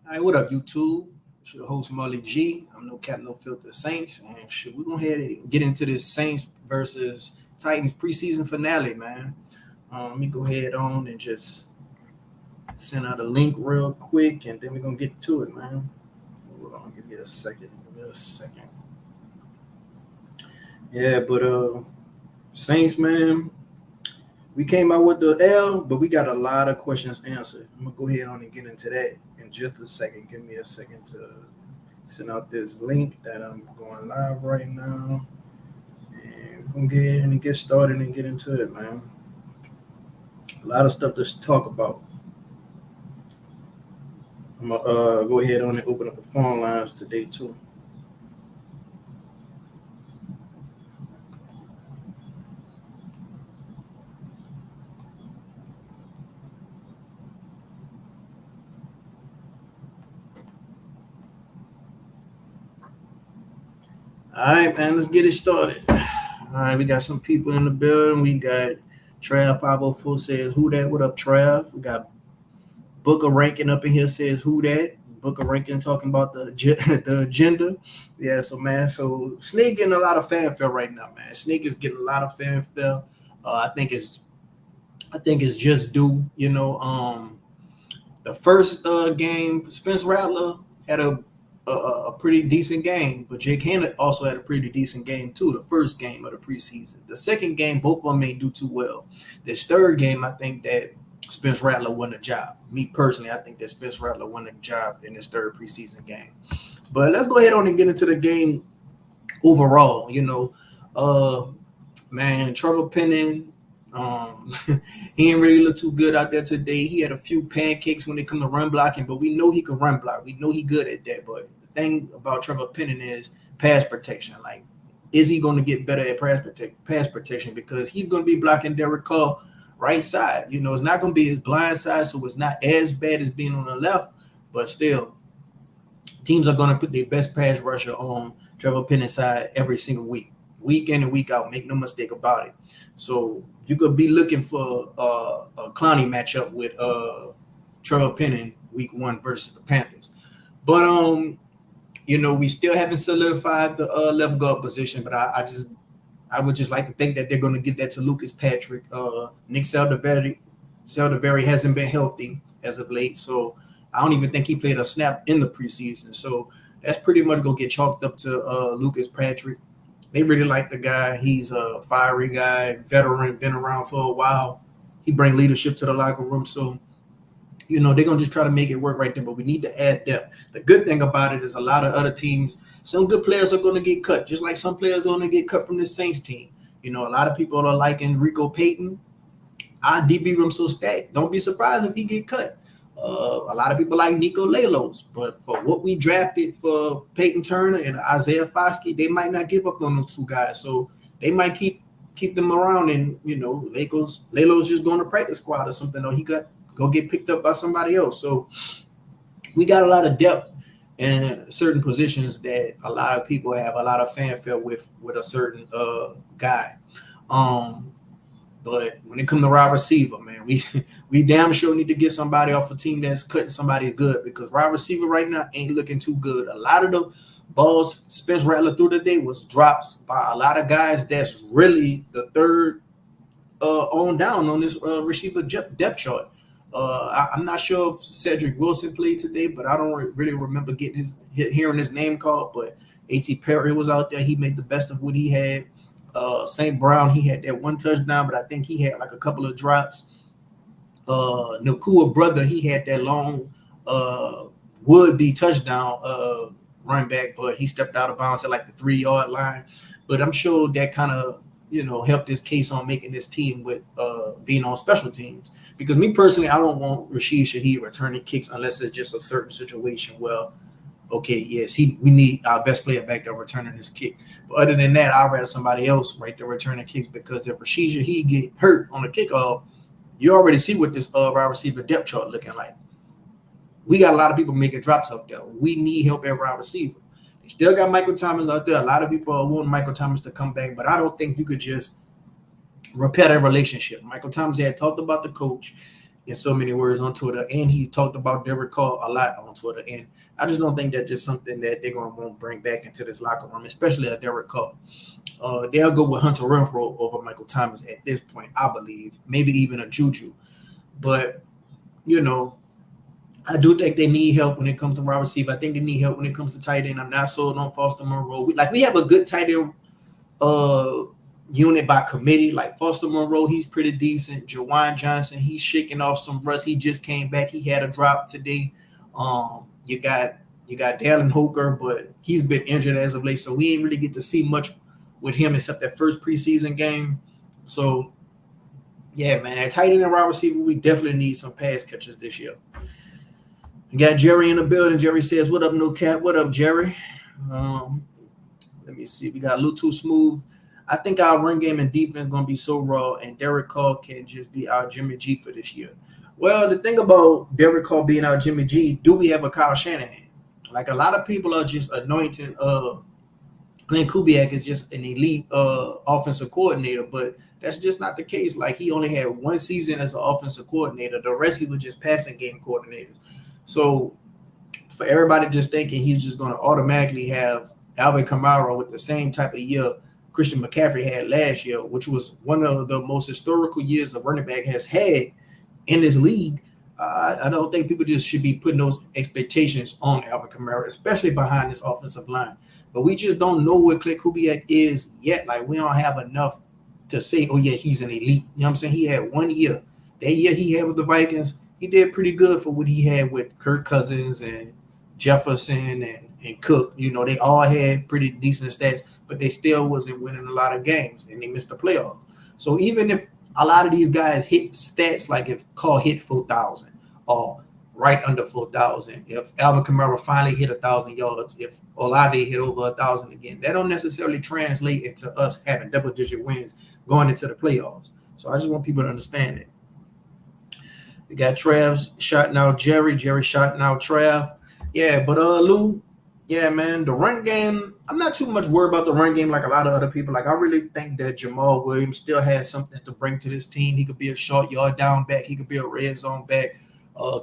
All right, what up, YouTube? It's your host Mully G. I'm no cap, no filter Saints, and shit, we're gonna head and get into this Saints versus Titans preseason finale, man. Let me go ahead on and just send out a link real quick, and then we're gonna get to it, man. Hold on, give me a second. Give me a second. Yeah, but Saints, man, we came out with the L, but we got a lot of questions answered. I'm gonna go ahead on and get into that in just a second. Give me a second to send out this link that I'm going live right now. And we're gonna get in and get started and get into it, man. A lot of stuff to talk about. I'm gonna go ahead on and open up the phone lines today too. All right, man, let's get it started. All right, we got some people in the building. We got Trav 504 says, "Who that? What up, Trav?" We got Booker Rankin up in here says, "Who that?" Booker Rankin talking about the agenda. Yeah, so man, so Snake getting a lot of fanfare right now, man. Snake is getting a lot of fanfare. I think it's just due. The first game, Spence Rattler had a pretty decent game, but Jake Hanna also had a pretty decent game too. The first game of the preseason. The second game, both of them ain't do too well. This third game, I think that Spence Rattler won the job. Me personally, I think that Spence Rattler won the job in this third preseason game. But let's go ahead on and get into the game overall. Man, Trevor Penning, he ain't really look too good out there today. He had a few pancakes when it come to run blocking, but we know he can run block. We know he good at that. But the thing about Trevor Penning is pass protection. Like, is he going to get better at pass protection? Because he's going to be blocking Derek Carr right side. It's not going to be his blind side, so it's not as bad as being on the left. But still, teams are going to put their best pass rusher on Trevor Penning's side every single week in and week out. Make no mistake about it. So you could be looking for a Clowney matchup with Trevor Penning week 1 versus the Panthers. But we still haven't solidified the left guard position. But I would just like to think that they're going to give that to Lucas Patrick. Nick Saldiveri hasn't been healthy as of late, so I don't even think he played a snap in the preseason. So that's pretty much going to get chalked up to Lucas Patrick. They really like the guy. He's a fiery guy, veteran, been around for a while. He brings leadership to the locker room. So, they're going to just try to make it work right there. But we need to add depth. The good thing about it is a lot of other teams, some good players are going to get cut, just like some players are going to get cut from the Saints team. A lot of people are liking Rico Payton. Our DB room so stacked. Don't be surprised if he get cut. A lot of people like Nico Lalos, but for what we drafted for Peyton Turner and Isaiah Foskey, they might not give up on those two guys. So they might keep them around, and Lalos just going to practice squad or something, or he got go get picked up by somebody else. So we got a lot of depth in certain positions that a lot of people have a lot of fanfare with a certain guy. But when it comes to wide receiver, man, we damn sure need to get somebody off a team that's cutting somebody good, because wide receiver right now ain't looking too good. A lot of the balls Spence Rattler through the day was drops by a lot of guys that's really the third on down on this receiver depth chart. I'm not sure if Cedric Wilson played today, but I don't really remember hearing his name called. But A.T. Perry was out there. He made the best of what he had. St. Brown, he had that one touchdown, but I think he had like a couple of drops. Nakua brother, he had that long would-be touchdown run back, but he stepped out of bounds at like the 3-yard line. But I'm sure that kind of helped his case on making this team with being on special teams. Because me personally, I don't want Rashid Shaheed returning kicks unless it's just a certain situation where, okay, yes, we need our best player back there returning this kick. But other than that, I'd rather somebody else right there returning kicks, because if Rashid Shaheed get hurt on the kickoff, you already see what this wide receiver depth chart looking like. We got a lot of people making drops up there. We need help at wide receiver. They still got Michael Thomas out there. A lot of people are wanting Michael Thomas to come back, but I don't think you could just repair that relationship. Michael Thomas had talked about the coach. in so many words on Twitter, and he talked about Derek Carr a lot on Twitter. And I just don't think that's just something that they're going to want to bring back into this locker room, especially a Derek Carr. They'll go with Hunter Renfrow over Michael Thomas at this point, I believe. Maybe even a Juju. But, you know, I do think they need help when it comes to wide receiver. I think they need help when it comes to tight end. I'm not sold on Foster Monroe. We have a good tight end unit by committee. Like Foster Monroe, he's pretty decent. Jawan Johnson, he's shaking off some rust. He just came back. He had a drop today. You got Dallin Hooker, but he's been injured as of late, so we ain't really get to see much with him except that first preseason game. So, yeah, man, at tight end and wide receiver, we definitely need some pass catchers this year. We got Jerry in the building. Jerry says, "What up, No Cap? What up, Jerry?" Let me see. We got a little too smooth. I think our run game and defense is going to be so raw, and Derek Carr can just be our Jimmy G for this year. Well, the thing about Derek Carr being our Jimmy G, do we have a Kyle Shanahan? Like, a lot of people are just anointing Glenn Kubiak is just an elite offensive coordinator, but that's just not the case. Like, he only had one season as an offensive coordinator. The rest, he was just passing game coordinators. So for everybody just thinking he's just going to automatically have Alvin Kamara with the same type of year Christian McCaffrey had last year, which was one of the most historical years a running back has had in this league, I don't think people just should be putting those expectations on Alvin Kamara, especially behind this offensive line. But we just don't know what Clint Kubiak is yet. Like, we don't have enough to say, oh, yeah, he's an elite. You know what I'm saying? He had 1 year. That year he had with the Vikings, he did pretty good for what he had with Kirk Cousins and Jefferson and Cook. You know, they all had pretty decent stats, but they still wasn't winning a lot of games, and they missed the playoffs. So even if a lot of these guys hit stats like if Carr hit 4,000 or right under 4,000, if Alvin Kamara finally hit 1,000 yards, if Olave hit over 1,000 again, that don't necessarily translate into us having double-digit wins going into the playoffs. So I just want people to understand it. We got Trav shouting out Jerry shouting out Trav. Yeah, but Lou, yeah, man, the run game, I'm not too much worried about the run game like a lot of other people. Like, I really think that Jamal Williams still has something to bring to this team. He could be a short yard down back. He could be a red zone back.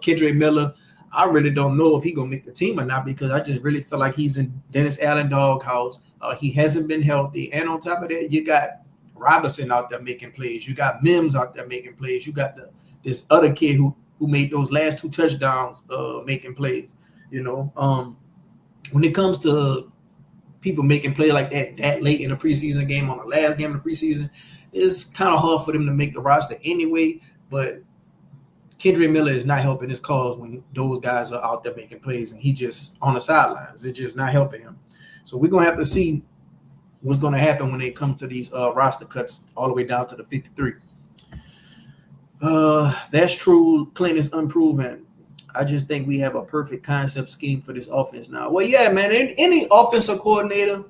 Kendrick Miller, I really don't know if he's going to make the team or not, because I just really feel like he's in Dennis Allen doghouse. He hasn't been healthy. And on top of that, you got Robinson out there making plays. You got Mims out there making plays. You got this other kid who made those last 2 touchdowns making plays. You know, when it comes to people making plays like that late in the preseason game, on the last game of the preseason, it's kind of hard for them to make the roster anyway. But Kendrick Miller is not helping his cause when those guys are out there making plays and he just on the sidelines. It's just not helping him. So we're going to have to see what's going to happen when they come to these roster cuts all the way down to the 53. That's true. Clint is unproven. I just think we have a perfect concept scheme for this offense now. Well, yeah, man, any offensive coordinator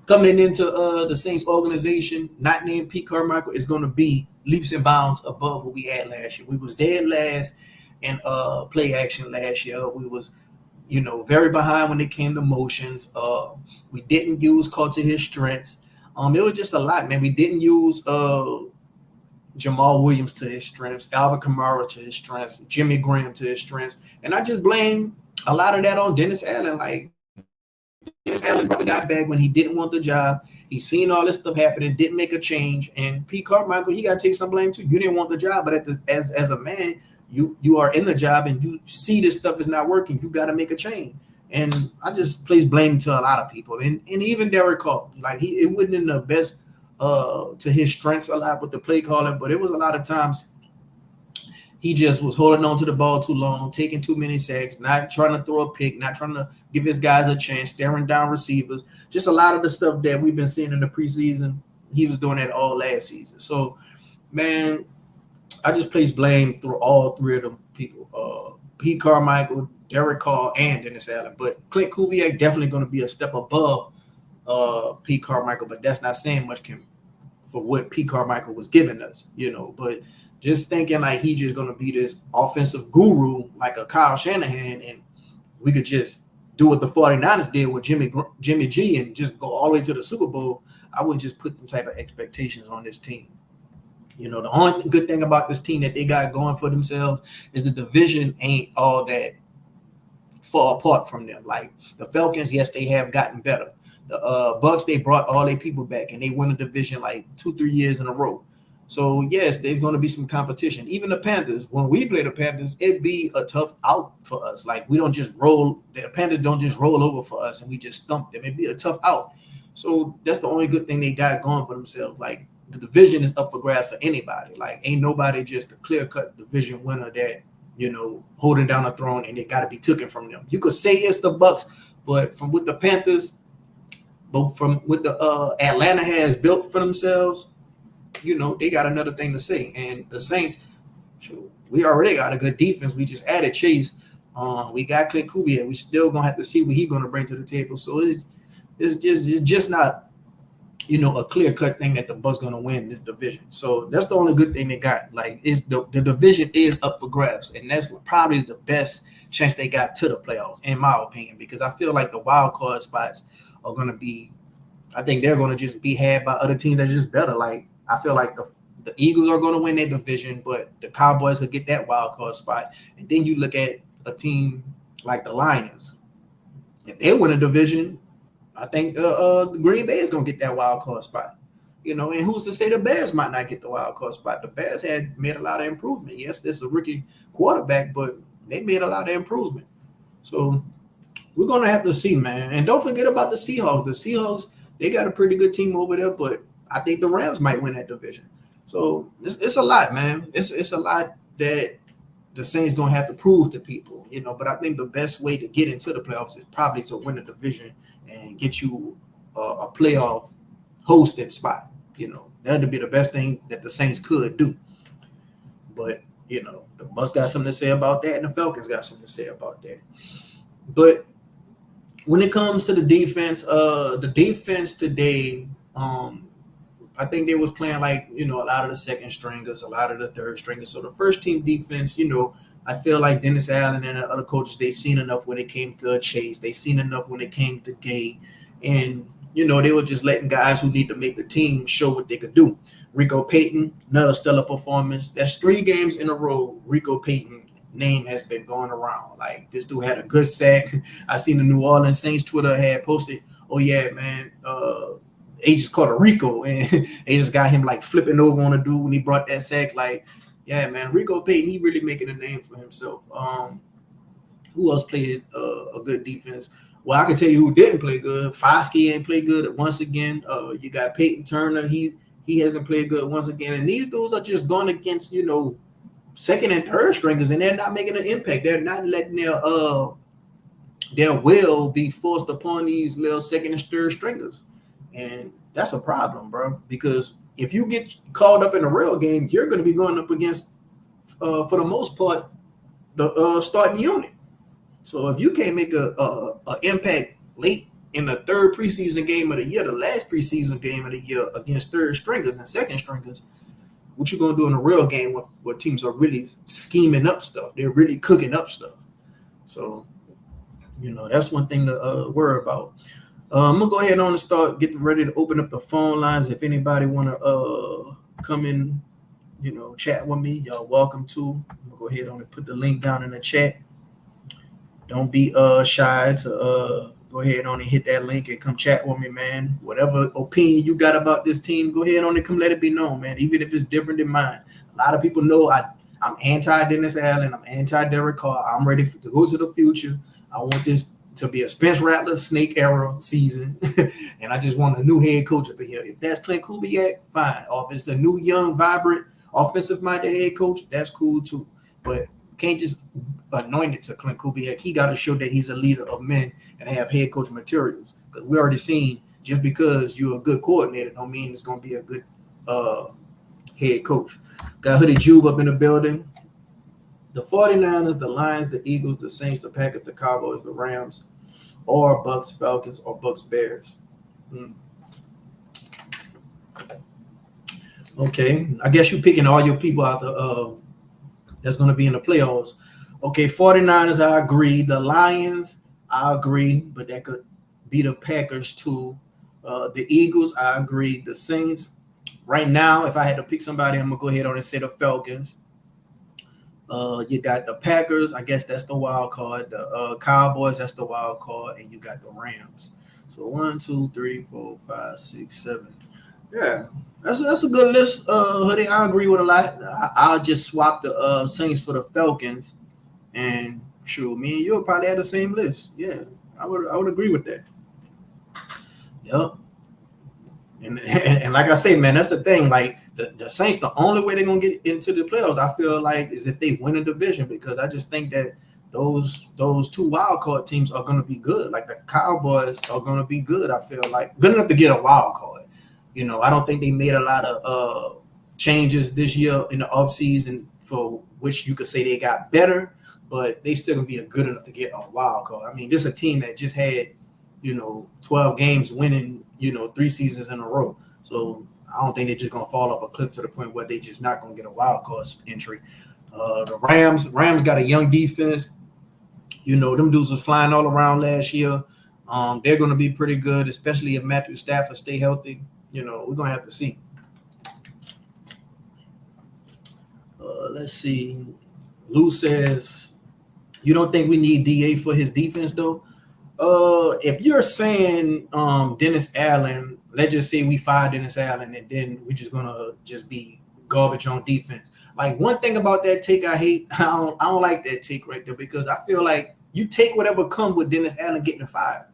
coming into the Saints organization, not named Pete Carmichael, is going to be leaps and bounds above what we had last year. We was dead last in play action last year. We was, very behind when it came to motions. We didn't use Carr to his strengths. It was just a lot, man. We didn't use Jamal Williams to his strengths, Alvin Kamara to his strengths, Jimmy Graham to his strengths. And I just blame a lot of that on Dennis Allen. Like, Dennis Allen got back when he didn't want the job. He seen all this stuff happening, didn't make a change. And Pete Carmichael, he got to take some blame too. You didn't want the job, but as a man, you are in the job and you see this stuff is not working. You got to make a change. And I just place blame to a lot of people. And even Derek Carr, like, it wasn't in the best to his strengths a lot with the play calling, but it was a lot of times he just was holding on to the ball too long, taking too many sacks, not trying to throw a pick, not trying to give his guys a chance, staring down receivers. Just a lot of the stuff that we've been seeing in the preseason, he was doing that all last season. So, man, I just place blame through all 3 of them people, Pete Carmichael, Derek Carr, and Dennis Allen. But Clint Kubiak definitely going to be a step above Pete Carmichael, but that's not saying much for what Pete Carmichael was giving us, But just thinking like he's just going to be this offensive guru like a Kyle Shanahan, and we could just do what the 49ers did with Jimmy G and just go all the way to the Super Bowl, I would just put them type of expectations on this team. The only good thing about this team that they got going for themselves is the division ain't all that far apart from them. Like the Falcons, yes, they have gotten better. The Bucks, they brought all their people back and they won the division like 2-3 years in a row. So yes, there's going to be some competition. Even the Panthers, when we play the Panthers, it'd be a tough out for us. Like we don't just roll. The Panthers don't just roll over for us and we just stump them. It'd be a tough out. So that's the only good thing they got going for themselves. Like the division is up for grabs for anybody. Like ain't nobody just a clear-cut division winner that holding down a throne and it got to be taken from them. You could say it's the Bucks, but from what the Panthers, but from what the Atlanta has built for themselves, they got another thing to say. And the Saints, we already got a good defense. We just added Chase. We got Clint Kubiak. We still gonna have to see what he's gonna bring to the table. So it's just not a clear-cut thing that the Bucks going to win this division. So that's the only good thing they got. Like, is the division is up for grabs, and that's probably the best chance they got to the playoffs, in my opinion, because I feel like the wild card spots are going to be – I think they're going to just be had by other teams that are just better. Like, I feel like the Eagles are going to win their division, but the Cowboys could get that wild card spot. And then you look at a team like the Lions. If they win a division – I think the Green Bay is going to get that wild card spot, and who's to say the Bears might not get the wild card spot? The Bears had made a lot of improvement. Yes, this is a rookie quarterback, but they made a lot of improvement. So we're going to have to see, man. And don't forget about the Seahawks. The Seahawks, they got a pretty good team over there, but I think the Rams might win that division. So it's a lot, man. It's a lot that the Saints going to have to prove to people, but I think the best way to get into the playoffs is probably to win the division and get you a playoff hosted spot. That'd be the best thing that the Saints could do. But, the Bucks got something to say about that, and the Falcons got something to say about that. But when it comes to the defense today, I think they was playing like, a lot of the second stringers, a lot of the third stringers. So the first team defense, I feel like Dennis Allen and the other coaches, they've seen enough when it came to Chase. They've seen enough when it came to Gay. And, they were just letting guys who need to make the team show what they could do. Rico Payton, another stellar performance. That's 3 games in a row Rico Payton name has been going around. Like, this dude had a good sack. I seen the New Orleans Saints Twitter had posted, oh, yeah, man, they just caught a Rico, and they just got him, like, flipping over on a dude when he brought that sack. Like, yeah, man, Rico Payton, he really making a name for himself. Who else played a good defense? Well, I can tell you who didn't play good. Foskey ain't played good once again. You got Peyton Turner. He hasn't played good once again. And these dudes are just going against, second and third stringers, and they're not making an impact. They're not letting their will be forced upon these little second and third stringers. And that's a problem, bro, because if you get called up in a real game, you're going to be going up against, for the most part, the starting unit. So if you can't make a impact late in the third preseason game of the year, the last preseason game of the year against third stringers and second stringers, what you going to do in a real game where teams are really scheming up stuff? They're really cooking up stuff. So, that's one thing to worry about. I'm going to go ahead on and start getting ready to open up the phone lines. If anybody want to come in, chat with me, y'all welcome to. I'm going to go ahead on and put the link down in the chat. Don't be shy to go ahead on and hit that link and come chat with me, man. Whatever opinion you got about this team, go ahead on and come let it be known, man, even if it's different than mine. A lot of people know I'm anti-Dennis Allen. I'm anti-Derek Carr. I'm ready to go to the future. I want this to be a Spence Rattler snake era season, and I just want a new head coach up in here. If that's Clint Kubiak, fine. Or if it's a new, young, vibrant, offensive-minded head coach, that's cool too. But can't just anoint it to Clint Kubiak. He got to show that he's a leader of men and have head coach materials. Because we already seen just because you're a good coordinator don't mean it's going to be a good head coach. Got Hoodie Jube up in the building. The 49ers, the Lions, the Eagles, the Saints, the Packers, the Cowboys, the Rams, or Bucks, Falcons, or Bucks, Bears. Okay, I guess you're picking all your people out that's going to be in the playoffs. Okay, 49ers, I agree. The Lions, I agree, but that could be the Packers too. The Eagles, I agree. The Saints, right now, if I had to pick somebody, I'm gonna go ahead on and say the Falcons. You got the Packers. I guess that's the wild card. The Cowboys. That's the wild card, and you got the Rams. So 1, 2, 3, 4, 5, 6, 7. Yeah, that's a good list. Hoodie, I agree with a lot. I'll just swap the Saints for the Falcons, and sure, me and you'll probably have the same list. Yeah, I would agree with that. Yep. And like I say, man, that's the thing. Like the Saints, the only way they're gonna get into the playoffs, I feel like, is if they win a division, because I just think that those two wild card teams are gonna be good. Like the Cowboys are gonna be good. I feel like good enough to get a wild card. I don't think they made a lot of changes this year in the offseason for which you could say they got better, but they still gonna be a good enough to get a wild card. I mean, this is a team that just had 12 games winning, 3 seasons in a row. So I don't think they're just gonna fall off a cliff to the point where they just not gonna get a wild card entry. The Rams got a young defense. Them dudes was flying all around last year. They're gonna be pretty good, especially if Matthew Stafford stay healthy. We're gonna have to see. Let's see. Lou says, you don't think we need DA for his defense though? If you're saying Dennis Allen, let's just say we fire Dennis Allen and then we're just gonna just be garbage on defense. Like, one thing about that take I hate, I don't like that take right there, because I feel like you take whatever comes with Dennis Allen getting fired.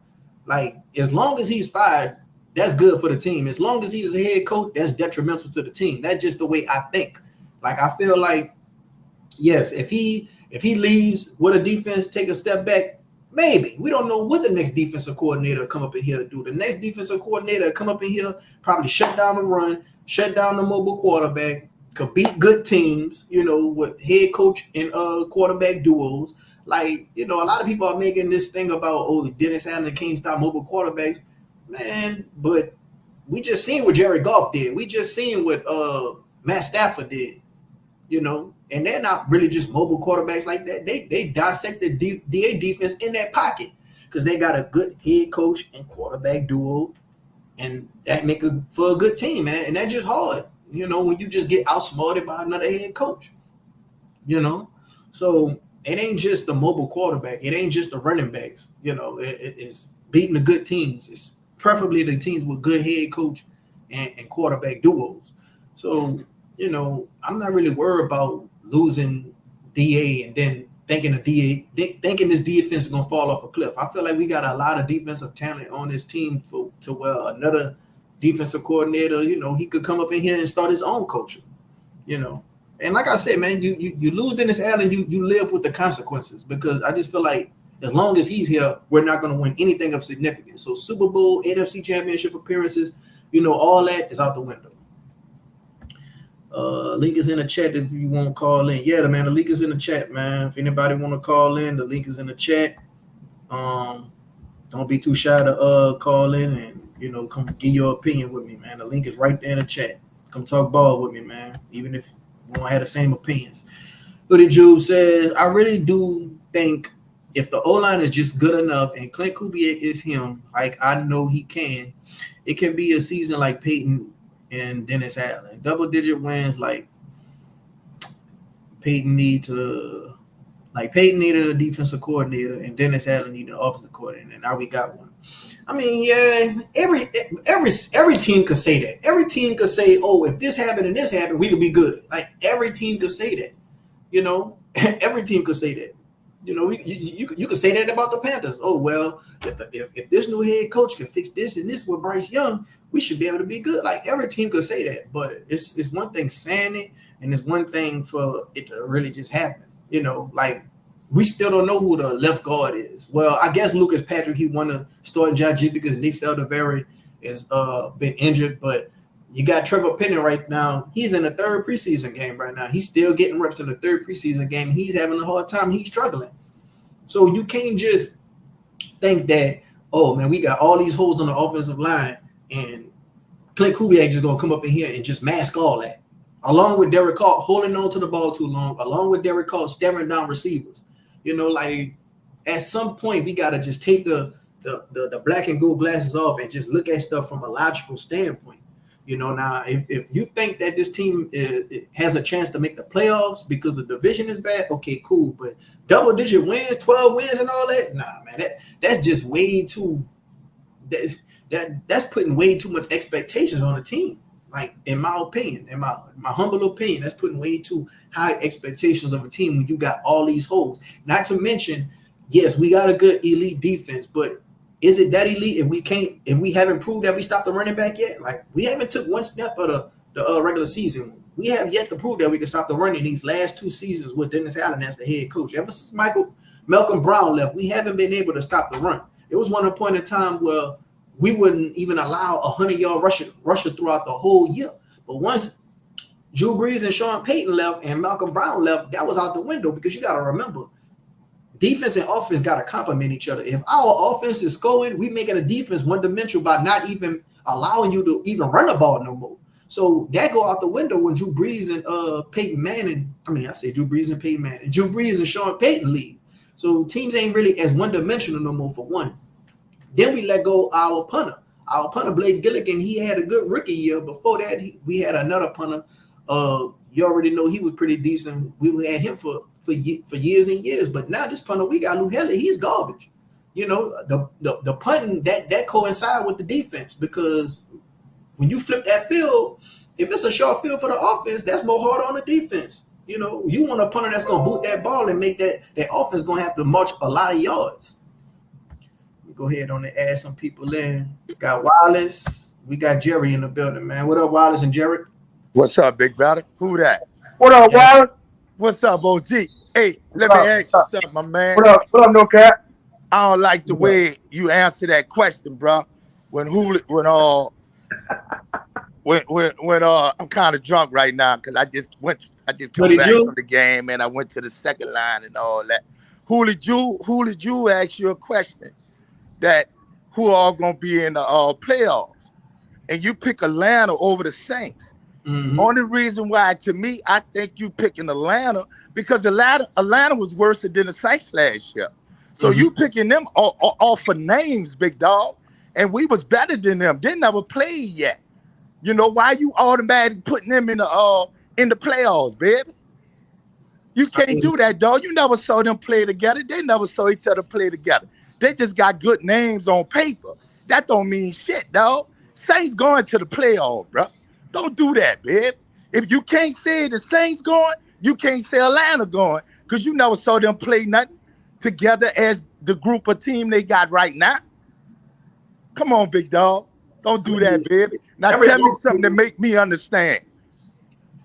Like, as long as he's fired, that's good for the team. As long as he's a head coach, that's detrimental to the team. That's just the way I think. Like, I feel like, yes, if he leaves with a defense, take a step back, maybe. We don't know what the next defensive coordinator come up in here to do. The next defensive coordinator come up in here, probably shut down the run, shut down the mobile quarterback, could beat good teams, with head coach and quarterback duos. Like, a lot of people are making this thing about, Dennis Allen can't stop mobile quarterbacks. Man, but we just seen what Jared Goff did. We just seen what Matt Stafford did, and they're not really just mobile quarterbacks like that. They dissect the DA defense in that pocket because they got a good head coach and quarterback duo, and that make for a good team, man. And that's just hard, when you just get outsmarted by another head coach, So it ain't just the mobile quarterback. It ain't just the running backs. It's beating the good teams. It's preferably the teams with good head coach and quarterback duos. So, I'm not really worried about losing DA and then thinking this defense is gonna fall off a cliff. I feel like we got a lot of defensive talent on this team to where another defensive coordinator, he could come up in here and start his own culture, And like I said, man, you lose Dennis Allen, you live with the consequences, because I just feel like as long as he's here, we're not going to win anything of significance. So Super Bowl, NFC Championship appearances, all that is out the window. Link is in the chat if you want to call in. Yeah, man, the link is in the chat, man. If anybody want to call in, the link is in the chat. Don't be too shy to call in and come give your opinion with me, man. The link is right there in the chat. Come talk ball with me, man. Even if we don't have the same opinions. Hoodie Jube says, I really do think if the O-line is just good enough and Clint Kubiak is him, like I know he can, it can be a season like Peyton and Dennis Allen. Double-digit wins like Peyton needed a defensive coordinator and Dennis Allen needed an offensive coordinator, and now we got one. I mean, yeah, every team could say that. Every team could say, oh, if this happened and this happened, we could be good. Like, every team could say that. Every team could say that. You could say that about the Panthers. Oh, well, if this new head coach can fix this and this with Bryce Young, we should be able to be good. Like, every team could say that, but it's one thing saying it, and it's one thing for it to really just happen. Like, we still don't know who the left guard is. Well, I guess Lucas Patrick, he won a starting job just because Nick Saldiveri has been injured, but you got Trevor Penning right now. He's in the third preseason game right now. He's still getting reps in the third preseason game. He's having a hard time. He's struggling. So you can't just think that, oh, man, we got all these holes on the offensive line and Clint Kubiak just going to come up in here and just mask all that. Along with Derek Carr holding on to the ball too long, along with Derek Carr staring down receivers. Like, at some point, we got to just take the black and gold glasses off and just look at stuff from a logical standpoint. You know, now if you think that this team has a chance to make the playoffs because the division is bad, okay, cool. But double-digit wins, 12 wins, and all that, nah, man, that's just way too. That's putting way too much expectations on the team. Like, in my opinion, in my humble opinion, that's putting way too high expectations of a team when you got all these holes. Not to mention, yes, we got a good elite defense, but is it that elite if we haven't proved that we stopped the running back yet? Like, we haven't took one step of the regular season. We have yet to prove that we can stop the running these last 2 seasons with Dennis Allen as the head coach. Ever since Malcolm Brown left, we haven't been able to stop the run. It was one point in time where we wouldn't even allow a 100-yard rusher throughout the whole year. But once Drew Brees and Sean Payton left and Malcolm Brown left, that was out the window, because you got to remember, defense and offense got to complement each other. If our offense is scoring, we making a defense one-dimensional by not even allowing you to even run the ball no more. So that go out the window when Drew Brees and Peyton Manning. I mean, I say Drew Brees and Peyton Manning. Drew Brees and Sean Payton leave. So teams ain't really as one-dimensional no more, for one. Then we let go our punter. Our punter, Blake Gilligan, he had a good rookie year. Before that, we had another punter. You already know he was pretty decent. We had him for years and years. But now this punter we got, Lou Haley, he's garbage. You know, the punting, that coincide with the defense, because when you flip that field, if it's a short field for the offense, that's more hard on the defense. You know, you want a punter that's going to boot that ball and make that offense going to have to march a lot of yards. We go ahead on and add some people in. We got Wallace. We got Jerry in the building, man. What up, Wallace and Jerry? What's up, big brother? Who that? What up, Wallace? What's up, OG? Hey, let me ask you something, my man. What up, no cap? I don't like the way you answer that question, bro. When I'm kind of drunk right now because I just came back from the game and I went to the second line and all that. Who did you ask you a question that who are gonna be in the playoffs? And you pick Atlanta over the Saints. Mm-hmm. Only reason why, to me, I think you picking Atlanta because Atlanta was worse than the Saints last year. So you picking them off for names, big dog, and we was better than them. They never played yet. You know why you automatically putting them in the playoffs, baby? You can't do that, dog. You never saw them play together. They never saw each other play together. They just got good names on paper. That don't mean shit, dog. Saints going to the playoffs, bro. Don't do that, babe. If you can't say the Saints going, you can't say Atlanta going, because you never saw them play nothing together as the group of team they got right now. Come on, big dog. Don't do that, baby. Now tell me something to make me understand.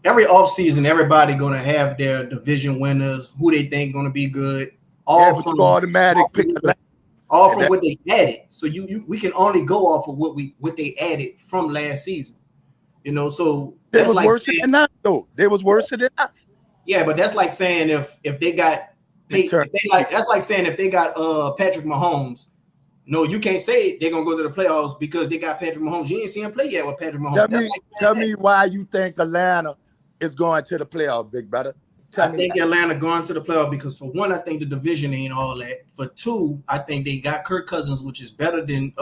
Every offseason, everybody going to have their division winners, who they think going to be good. All from automatic pick. All from what they added. So we can only go off of what they added from last season. You know, so they was like worse than us, though. They was worse than us. Yeah, but that's like saying if they got that's like saying if they got Patrick Mahomes. No, you can't say they're gonna go to the playoffs because they got Patrick Mahomes. You ain't seen him play yet with Patrick Mahomes. Tell me why you think Atlanta is going to the playoffs, big brother. I think Atlanta going to the playoffs because, for one, I think the division ain't all that. For two, I think they got Kirk Cousins, which is better than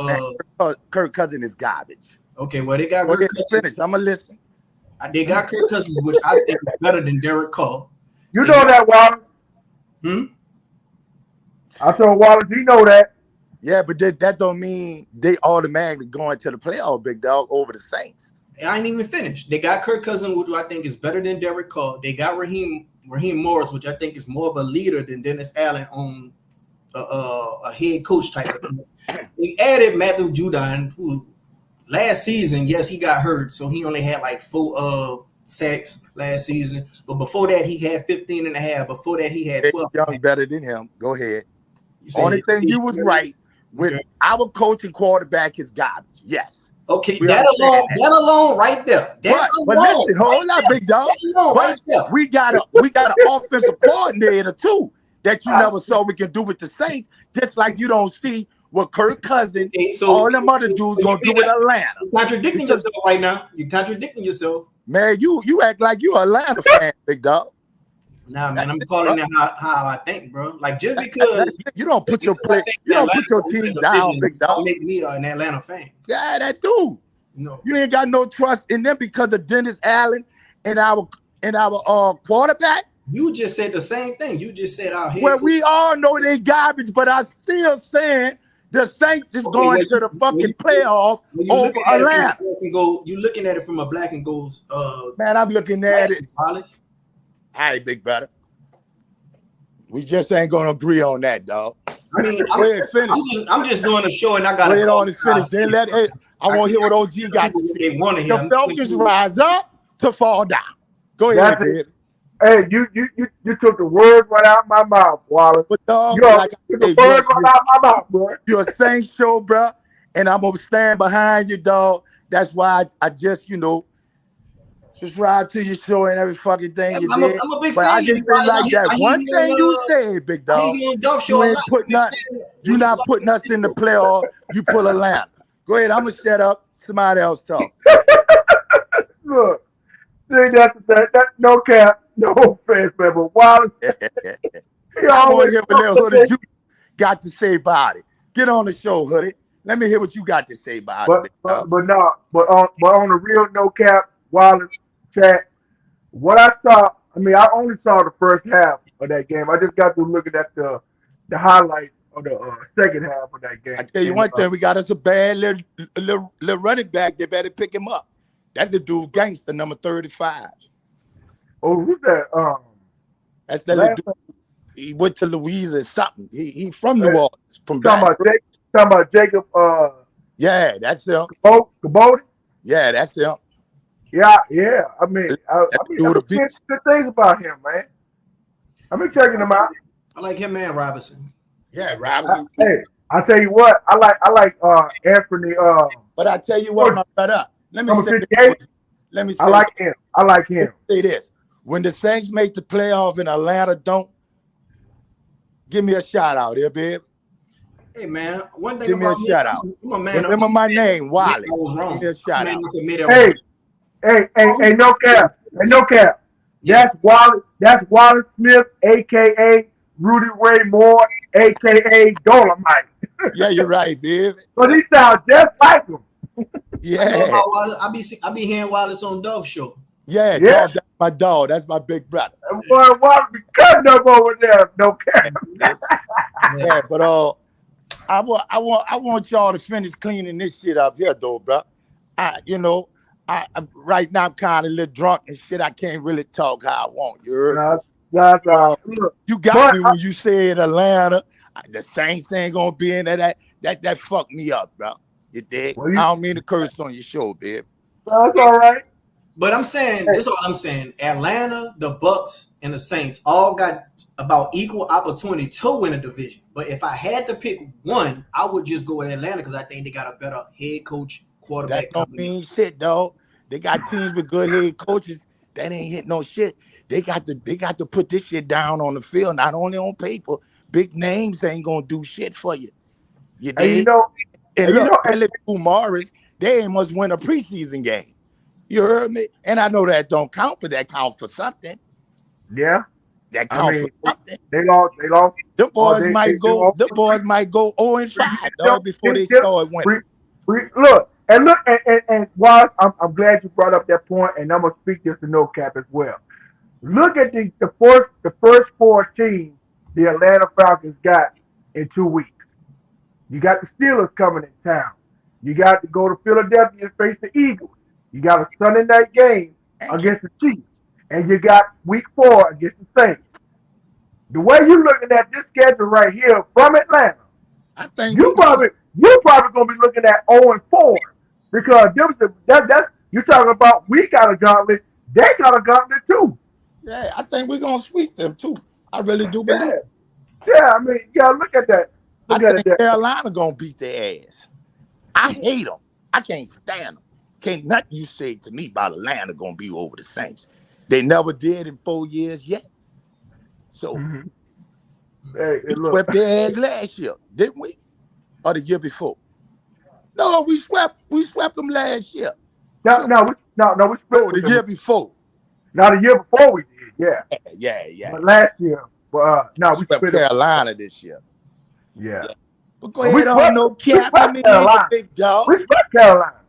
Kirk Cousins is garbage. Okay, well, they got Kirk Cousins. Finish. I'm gonna listen. They got Kirk Cousins, which I think is better than Derek Carr. You know that, Wallace. I told Wallace, you know that. Yeah, but that don't mean they automatically going to the playoff, big dog, over the Saints. I ain't even finished. They got Kirk Cousins, which I think is better than Derek Carr. They got Raheem Morris, which I think is more of a leader than Dennis Allen on a head coach type of thing. They added Matthew Judon, who last season, yes, he got hurt, so he only had like 4 sacks last season. But before that, he had 15 and a half. Before that, he had 12. Young better than him. Go ahead. Only thing you was right with our coach and quarterback is garbage. Yes. Okay, that alone right there. But listen, hold on, big dog. We got an offensive coordinator too that you never saw we can do with the Saints, just like you don't see what Kirk Cousins, all them other dudes gonna do with Atlanta. You're contradicting yourself right now. You're contradicting yourself. Man, you act like you an Atlanta fan, big dog. Nah, man, I'm calling that how I think, bro. Like, just because you don't put your team down, big dog. Don't make me an Atlanta fan. Yeah, that do. No. You ain't got no trust in them because of Dennis Allen and our quarterback. You just said the same thing. You just said our head coach. We all know they garbage, but I'm still saying the Saints is going to the fucking playoff over Atlanta. You looking at it from a black and gold. Man, I'm looking at it. All right, big brother. We just ain't gonna agree on that, dog. I mean, I'm just doing a show, and I got to go on and finish. Then I want to hear what OG got to say. They want to hear. The Falcons rise up to fall down. Go ahead, baby. Hey, you took the words right out of my mouth, Wallace. But dog, you took the words right out of my mouth, bro. You're a Saints show, bro, and I'm gonna stand behind you, dog. That's why I just, just ride to your show and every fucking thing you did. I'm a big but fan. I just didn't like that one thing you said, big dog. You're not putting us in the playoff. You pull Atlanta. Go ahead. I'm gonna shut up. Somebody else talk. Look, that's no cap. No offense, man, but Wallace. I want to hear what Hoodie you got to say about it. Get on the show, Hoodie. Let me hear what you got to say about it. But on the real no cap, Wallace, chat. What I saw, I only saw the first half of that game. I just got through looking at the highlights of the second half of that game. I tell you one thing, we got us a bad little running back. They better pick him up. That's the dude, gangster number 35. Oh, who's that? That's that little dude. He went to Louisiana or something. He from New Orleans. From talking about Jacob. Yeah, that's him. Cabot? Yeah, that's him. Yeah. I mean good things about him, man. I've been checking him out. I like him and Robinson. Yeah, Robinson. Hey, I tell you what, I like Anthony. But I tell you what, my brother. Let me say I like him. Let me say this. When the Saints make the playoff and Atlanta don't, give me a shout out here, babe. Hey man, one thing give me a shout out. I'm a man. Remember my name, Wallace. I was wrong. Give me a shout out. Hey, no cap. Hey, no cap. That's Wallace Smith, aka Rudy Ray Moore, aka Dolomite. Yeah, you're right, babe. But he sounds just like him. Yeah. I be hearing Wallace on Dove Show. Yeah. Dog, that's my dog. That's my big brother. Boy, Wallace be cutting up over there. No cap. Yeah, but I want y'all to finish cleaning this shit up here, though, bro. Right now I'm kind of a little drunk and shit. I can't really talk how I want. You heard? You got me when you said Atlanta. The Saints ain't gonna be in that fucked me up, bro. You dig? I don't mean to curse on your show, babe. That's all right. But I'm saying, this is all I'm saying. Atlanta, the Bucks, and the Saints all got about equal opportunity to win a division. But if I had to pick one, I would just go with Atlanta because I think they got a better head coach, quarterback. That don't mean shit, dog. They got teams with good head coaches that ain't hit no shit. They got to put this shit down on the field, not only on paper. Big names ain't gonna do shit for you. You dig? And look, Morris, they must win a preseason game. You heard me? And I know that don't count, but that count for something. Yeah. That count for something. They lost. The boys might go 0-5, dog, before they start winning. Look, and while I'm glad you brought up that point, and I'm gonna speak this to no cap as well. Look at the first four teams the Atlanta Falcons got in 2 weeks. You got the Steelers coming in town. You got to go to Philadelphia and face the Eagles. You got a Sunday night game against the Chiefs. And you got week 4 against the Saints. The way you're looking at this schedule right here from Atlanta, I think you're probably gonna be looking at 0-4 because you're talking about we got a gauntlet, they got a gauntlet too. Yeah, I think we're gonna sweep them too. I really do believe. Yeah, I mean, you gotta look at that. I think Carolina gonna beat their ass. I hate them. I can't stand them. Can't nothing you say to me about Atlanta gonna be over the Saints. They never did in 4 years yet. So we swept their ass last year, didn't we? Or the year before? No, we swept them last year. No, we swept the year before. Now the year before we did, yeah. But last year, we swept Carolina this year. Yeah. But go ahead on, no cap. I mean, big dog. We swept Carolina.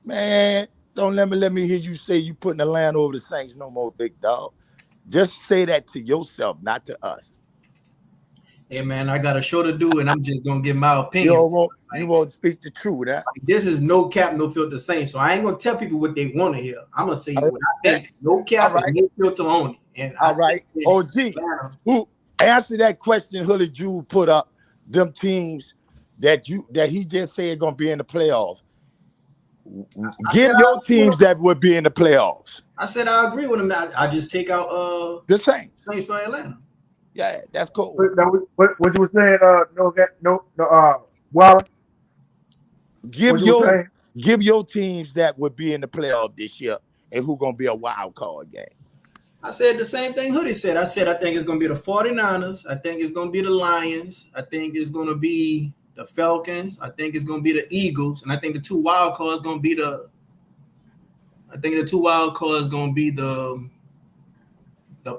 Man, don't let me hear you say you putting Atlanta over the Saints no more, big dog. Just say that to yourself, not to us. Hey man, I got a show to do, and I'm just gonna give my You opinion. don't want you Like, won't speak the truth, huh? this is no cap, no filter Saints. So I ain't gonna tell people what they want to hear. I'm gonna say what I Okay. think. No All cap and right. no filter on it. And I All right. think OG, Atlanta, who answer that question Hully Jude put up, them teams that he just said gonna be in the playoffs. I Give said your teams that would be in the playoffs. I said I agree with him. I just take out The Saints. Saints for Atlanta. Yeah, that's cool. What you were saying? No, Wallace. Give What you were saying? your teams that would be in the playoff this year and who gonna be a wild card game. I said the same thing Hoodie said. I said I think it's gonna be the 49ers. I think it's gonna be the Lions. I think it's gonna be the Falcons. I think it's gonna be the Eagles. And I think the two wild cards gonna be the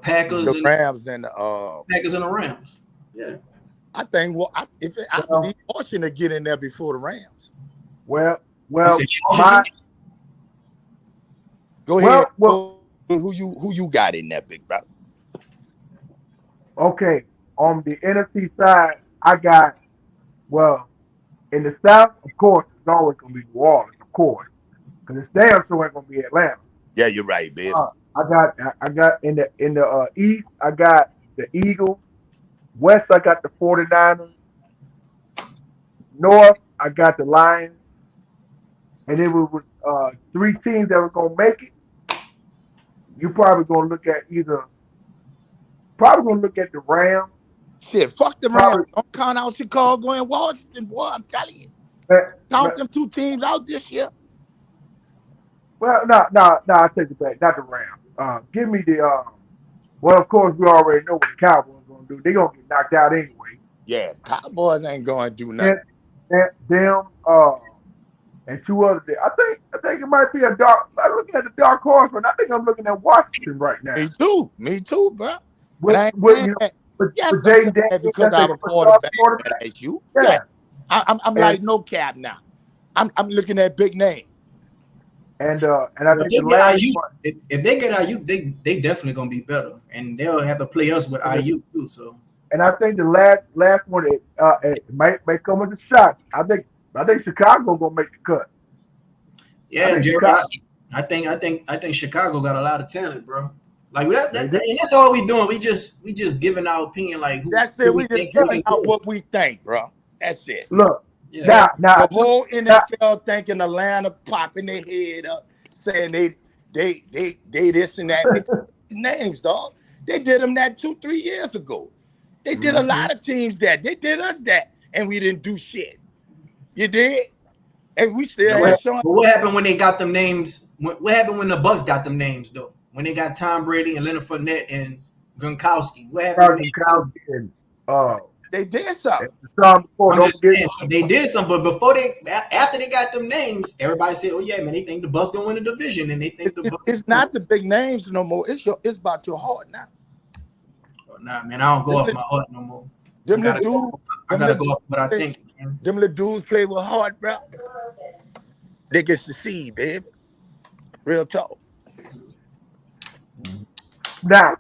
Packers The Rams and Packers and the Rams. Yeah. I think I believe Washington get in there before the Rams. Well, my go ahead. Who you got in there, big brother? Okay, on the NFC side, I got in the South, of course, it's always gonna be New Orleans, of course, because it's damn sure ain't gonna be Atlanta. Yeah, you're right, baby. I got in the East, I got the Eagles. West, I got the 49ers. North, I got the Lions. And it was three teams that were gonna make it. You probably gonna look at the Rams. Shit, fuck the Rams. Don't count out Chicago and Washington, boy. I'm telling you. Count them two teams out this year. Well, no, I take it back. Not the Rams. Give me the of course we already know what the Cowboys gonna do. They're gonna get knocked out anyway. Yeah, Cowboys ain't gonna do nothing. Them and two other things. I think it might be a dark. I'm looking at the dark horse, but I think I'm looking at Washington right now. Me too, bro. With Jaden Daniels, because I'm a quarterback. As you, yeah. I'm like no cap now. I'm looking at big name. And I think the last one, if they get IU, they definitely gonna be better, and they'll have to play us with IU too. So. And I think the last one it might come with a shot. I think Chicago gonna make the cut. Yeah, I think Chicago got a lot of talent, bro. Like that's all we doing. We just giving our opinion. Like that's it. We just giving out what we think, bro. That's it. Look, now the whole NFL thinking Atlanta popping their head up, saying they this and that. Names, dog. They did them that 2-3 years ago. They did a lot of teams that. They did us that, and we didn't do shit. You did? And we still had Sean. But what happened when they got them names? What happened when the Bucks got them names, though? When they got Tom Brady and Leonard Fournette and Gronkowski. What happened when they did something? They did something, but after they got them names, everybody said, "Oh yeah, man, they think the Bucks gonna win the division," and they think it's not the big names no more. It's about your heart now. Oh, nah, man, I don't go off my heart no more. I gotta go off what I think. Man. Them little dudes play with heart, bro. They can succeed, baby. Real talk. Now,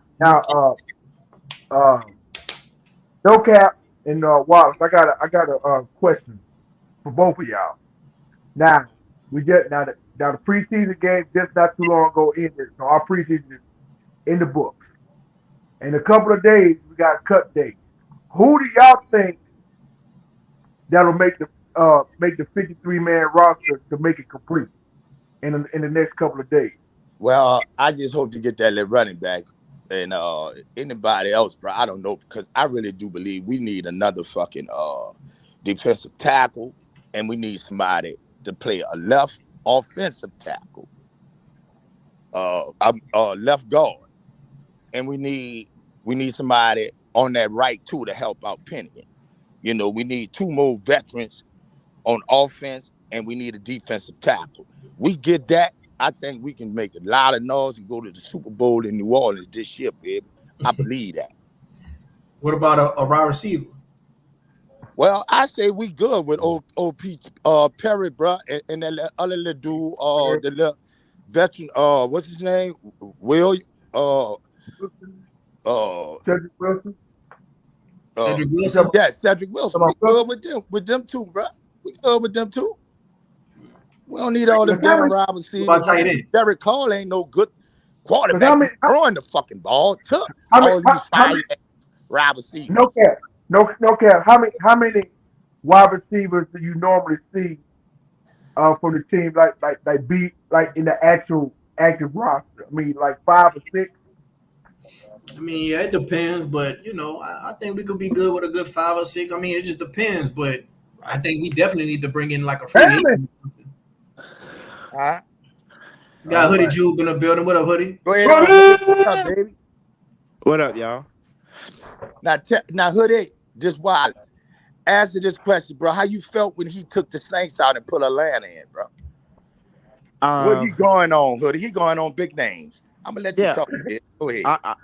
no cap and Wallace. I got a question for both of y'all. Now the preseason game just not too long ago ended, so our preseason is in the books. In a couple of days, we got cut dates. Who do y'all think that'll make the 53-man roster to make it complete in the next couple of days? Well, I just hope to get that little running back and anybody else, bro. I don't know, because I really do believe we need another fucking defensive tackle, and we need somebody to play a left offensive tackle, left guard, and we need somebody on that right too to help out Penny. You know, we need 2 more veterans on offense, and we need a defensive tackle. We get that, I think we can make a lot of noise and go to the Super Bowl in New Orleans this year, baby. I believe that. What about a wide receiver? Well, I say we good with OP Perry, bro, and that other little dude, the little veteran, what's his name? Will, uh, uh, Cedric Wilson. Cedric You talking Wilson. yeah, Cedric Wilson. We about good Wilson? with them too, bro. We good with them too. We don't need all them Because how damn many? wide What about receivers, tight man. end? Derek Cole ain't no good Because how quarterback many? throwing the fucking ball to How many? all these How many? fire wide receivers. No cap. No cap. How many wide receivers do you normally see from the team like be like in the actual active roster? I mean, like 5 or 6. I mean, yeah, it depends, but I think we could be good with a good 5 or 6. I mean, it just depends, but I Right. think we definitely need to bring in like a free Damn it! agent. All right. Got All Hoodie right. Jube in the building. What up, Hoodie? Go ahead on, Hoodie. What's up, baby? What up, y'all? Now, Hoodie, just Wallace. Answer this question, bro. How you felt when he took the Saints out and put Atlanta in, bro? What he Um, going on, Hoodie? He going on big names. I'm gonna let you yeah, talk a bit. Go ahead. I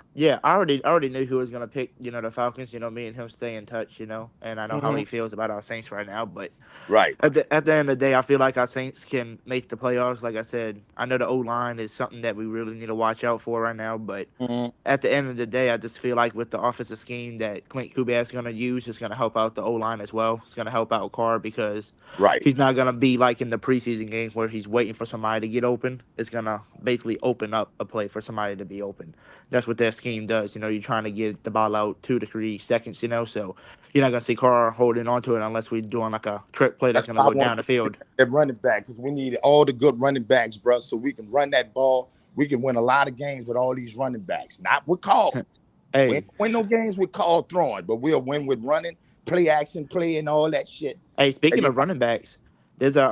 already knew who was gonna pick. The Falcons. Me and him stay in touch. And I know how Mm-hmm. he feels about our Saints right now. But Right. at the end of the day, I feel like our Saints can make the playoffs. Like I said, I know the O line is something that we really need to watch out for right now. But Mm-hmm. at the end of the day, I just feel like with the offensive scheme that Clint Kubiak is gonna use, it's gonna help out the O line as well. It's gonna help out Carr because Right. he's not gonna be like in the preseason games where he's waiting for somebody to get open. It's gonna basically open up a play for somebody to be open. That's what that scheme does. You're trying to get the ball out 2 to 3 seconds. So you're not gonna see Carr holding onto it unless we're doing like a trick play that's That's gonna why I go want down the field. that running back because we need all the good running backs, bro, so we can run that ball. We can win a lot of games with all these running backs. Not with call. We ain't Hey, win no games with call throwing, but we'll win with running, play action, play, and all that shit. hey, And speaking you of running backs, there's a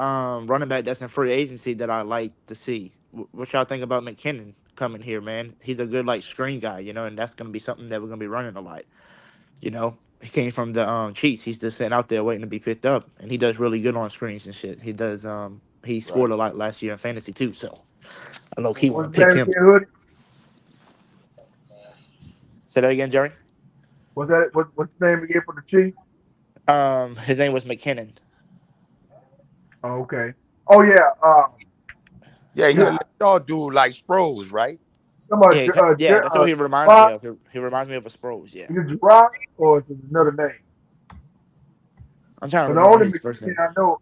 running back that's in free agency that I like to see. What y'all think about McKinnon coming here, man? He's a good like screen guy, and that's gonna be something that we're gonna be running a lot. He came from the Chiefs. He's just sitting out there waiting to be picked up, and he does really good on screens and shit. He does. He right. scored a lot last year in fantasy too. So I low key want What's to his pick name him. again, Hoodie? Say that again, Jerry. What's his name again for the Chiefs? His name was McKinnon. Oh, okay. Oh yeah. Yeah, he'll Nah. let y'all do like Sproles, right? Come on, Yeah. That's what he reminds me Gerard. of. He reminds me of a Sproles. Yeah, Is it Gerard or is it another name? I'm trying to But the remember only his first McKinnon name. I know,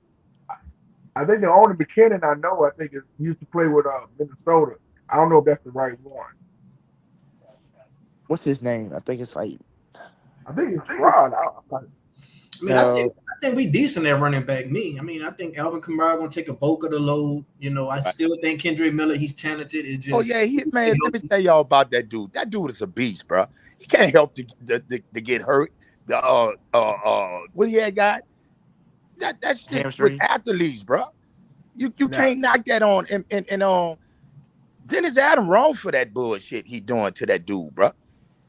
I think the only McKinnon I know, I think is used to play with Minnesota. I don't know if that's the right one. What's his name? I think it's like I think it's Gerard. I mean, I think no. I think we decent at running back. I mean, I think Alvin Kamara gonna take a bulk of the load. I Right. still think Kendrick Miller, he's talented. It's Oh just yeah, man. Let me tell y'all about that dude. That dude is a beast, bro. He can't help to get hurt. The what he had got that shit with Hamstring. athletes, bro. You Now, can't knock that on and Dennis Adam wrong for that bullshit he doing to that dude, bro.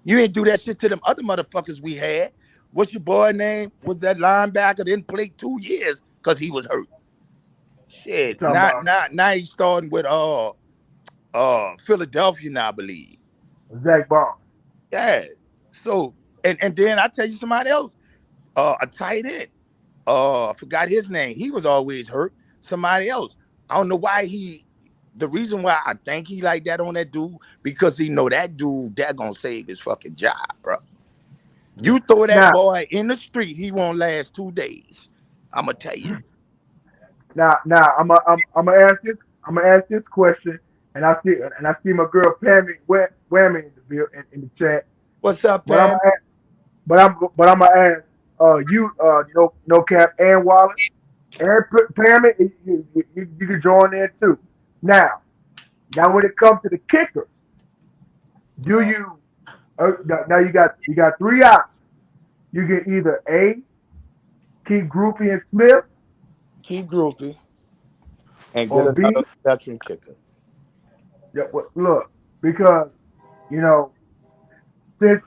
You ain't do that shit to them other motherfuckers we had. What's your boy name? Was that linebacker didn't play 2 years because he was hurt? you Shit. talking about Now he's starting with Philadelphia now, I believe. Zach Bond. Yeah. So and then I tell you somebody else, a tight end. I forgot his name. He was always hurt. Somebody else. I don't know why the reason why I think he like that on that dude, because he know that dude that gonna save his fucking job, bro. You throw that Now, boy in the street, he won't last 2 days. I'ma tell you. now, I'm gonna ask this. I'm gonna ask this question, and I see my girl Pammy Whammy in the chat. What's up, But I'm Pam? gonna ask, but I'm gonna ask you no cap and Wallace and Pammy, you can join in too. Now when it comes to the kickers, do you now you got 3 options. You can either A, keep Groupie and Smith, Keep groupie and get or another B, veteran kicker. look, because you know since